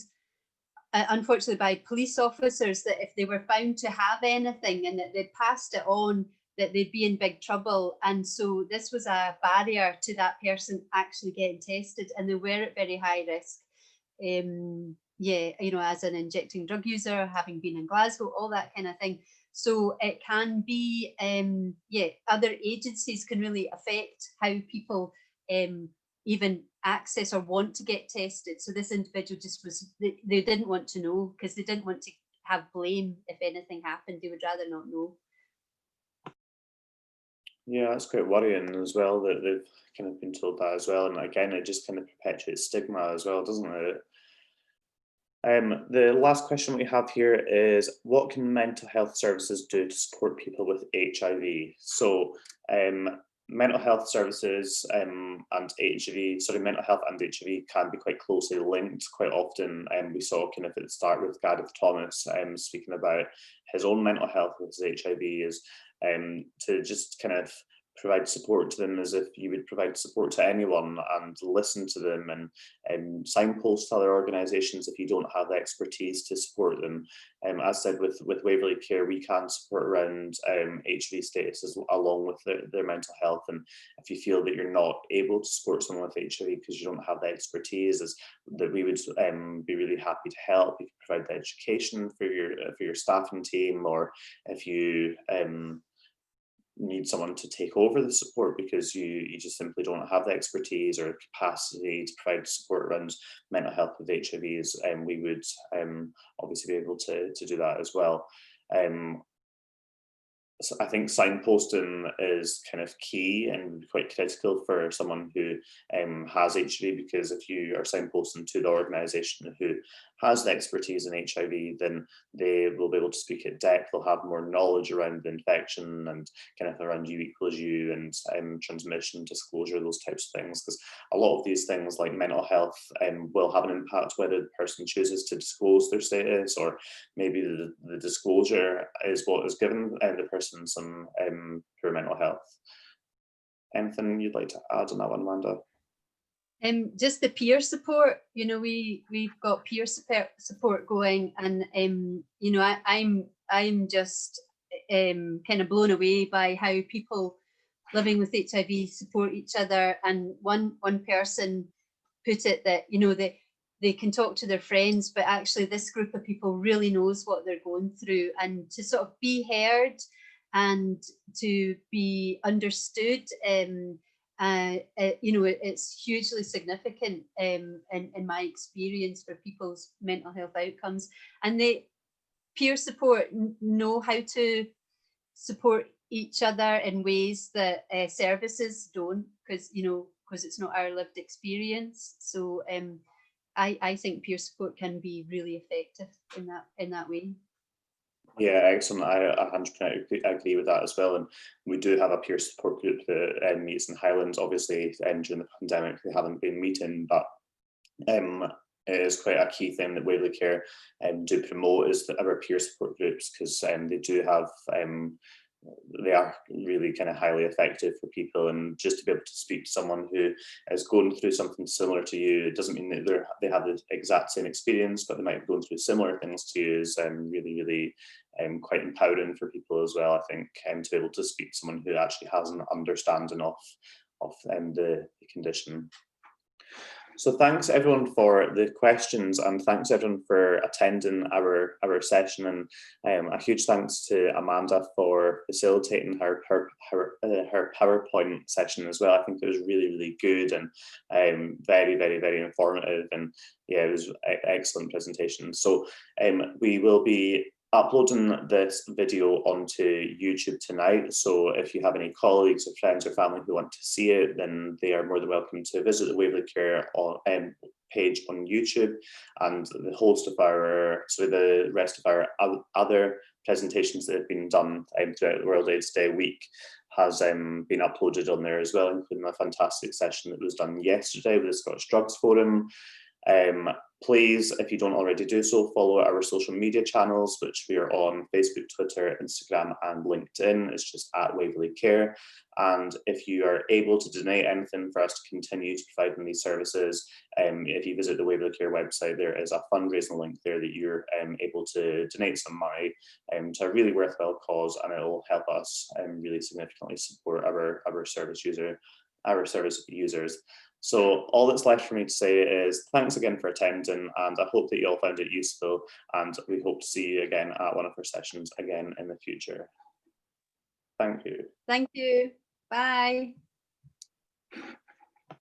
unfortunately by police officers, that if they were found to have anything and that they'd passed it on, that they'd be in big trouble. And so this was a barrier to that person actually getting tested, and they were at very high risk. As an injecting drug user, having been in Glasgow, all that kind of thing. So it can be, other agencies can really affect how people even access or want to get tested. So this individual just they didn't want to know, because they didn't want to have blame if anything happened. They would rather not know. Yeah, that's quite worrying as well that they've kind of been told that as well. And again, it just kind of perpetuates stigma as well, doesn't it? The last question we have here is, what can mental health services do to support people with HIV? So mental health services and HIV, mental health and HIV can be quite closely linked quite often. And we saw kind of at the start with Gareth Thomas speaking about his own mental health with his HIV is to just kind of provide support to them as if you would provide support to anyone, and listen to them and signpost to other organisations if you don't have the expertise to support them. As said with Waverley Care, we can support around HIV status along with their mental health. And if you feel that you're not able to support someone with HIV because you don't have the expertise, that we would be really happy to help. We can provide the education for your staffing team, or if you need someone to take over the support because you just simply don't have the expertise or capacity to provide support around mental health with HIVs, and we would obviously be able to do that as well. So I think signposting is kind of key and quite critical for someone who has HIV, because if you are signposting to the organisation who has the expertise in HIV, then they will be able to speak at depth. They'll have more knowledge around the infection and kind of around U equals U and transmission, disclosure, those types of things. Because a lot of these things like mental health will have an impact whether the person chooses to disclose their status, or maybe the disclosure is what is given the person some poor mental health. Anything you'd like to add on that one, Amanda? Just the peer support, we've got peer support going, and I'm just kind of blown away by how people living with HIV support each other. And one person put it that they can talk to their friends, but actually this group of people really knows what they're going through, and to sort of be heard and to be understood. It's hugely significant in my experience for people's mental health outcomes. And they peer support know how to support each other in ways that services don't, because it's not our lived experience. So I think peer support can be really effective in that way. Yeah, excellent. I 100% agree with that as well. And we do have a peer support group that meets in Highlands. Obviously, during the pandemic, they haven't been meeting, but it is quite a key thing that Waverley Care do promote is our peer support groups, because they do have they are really kind of highly effective for people. And just to be able to speak to someone who is going through something similar to you, it doesn't mean that they have the exact same experience, but they might be going through similar things to you, is really quite empowering for people as well, I think, to be able to speak to someone who actually has an understanding of the condition. So thanks everyone for the questions, and thanks everyone for attending our session, and a huge thanks to Amanda for facilitating her PowerPoint session as well. I think it was really good and very informative, and yeah, it was an excellent presentation. So we will be uploading this video onto YouTube tonight. So if you have any colleagues or friends or family who want to see it, then they are more than welcome to visit the Waverley Care page on YouTube. And the rest of our other presentations that have been done throughout the World AIDS Day week has been uploaded on there as well, including a fantastic session that was done yesterday with the Scottish Drugs Forum. Please, if you don't already do so, follow our social media channels, which we are on Facebook, Twitter, Instagram, and LinkedIn. It's just at Waverley Care. And if you are able to donate anything for us to continue to provide these services, if you visit the Waverley Care website, there is a fundraising link there that you're able to donate some money to a really worthwhile cause, and it will help us really significantly support our service users. So all that's left for me to say is thanks again for attending, and I hope that you all found it useful, and we hope to see you again at one of our sessions again in the future. Thank you. Thank you. Bye.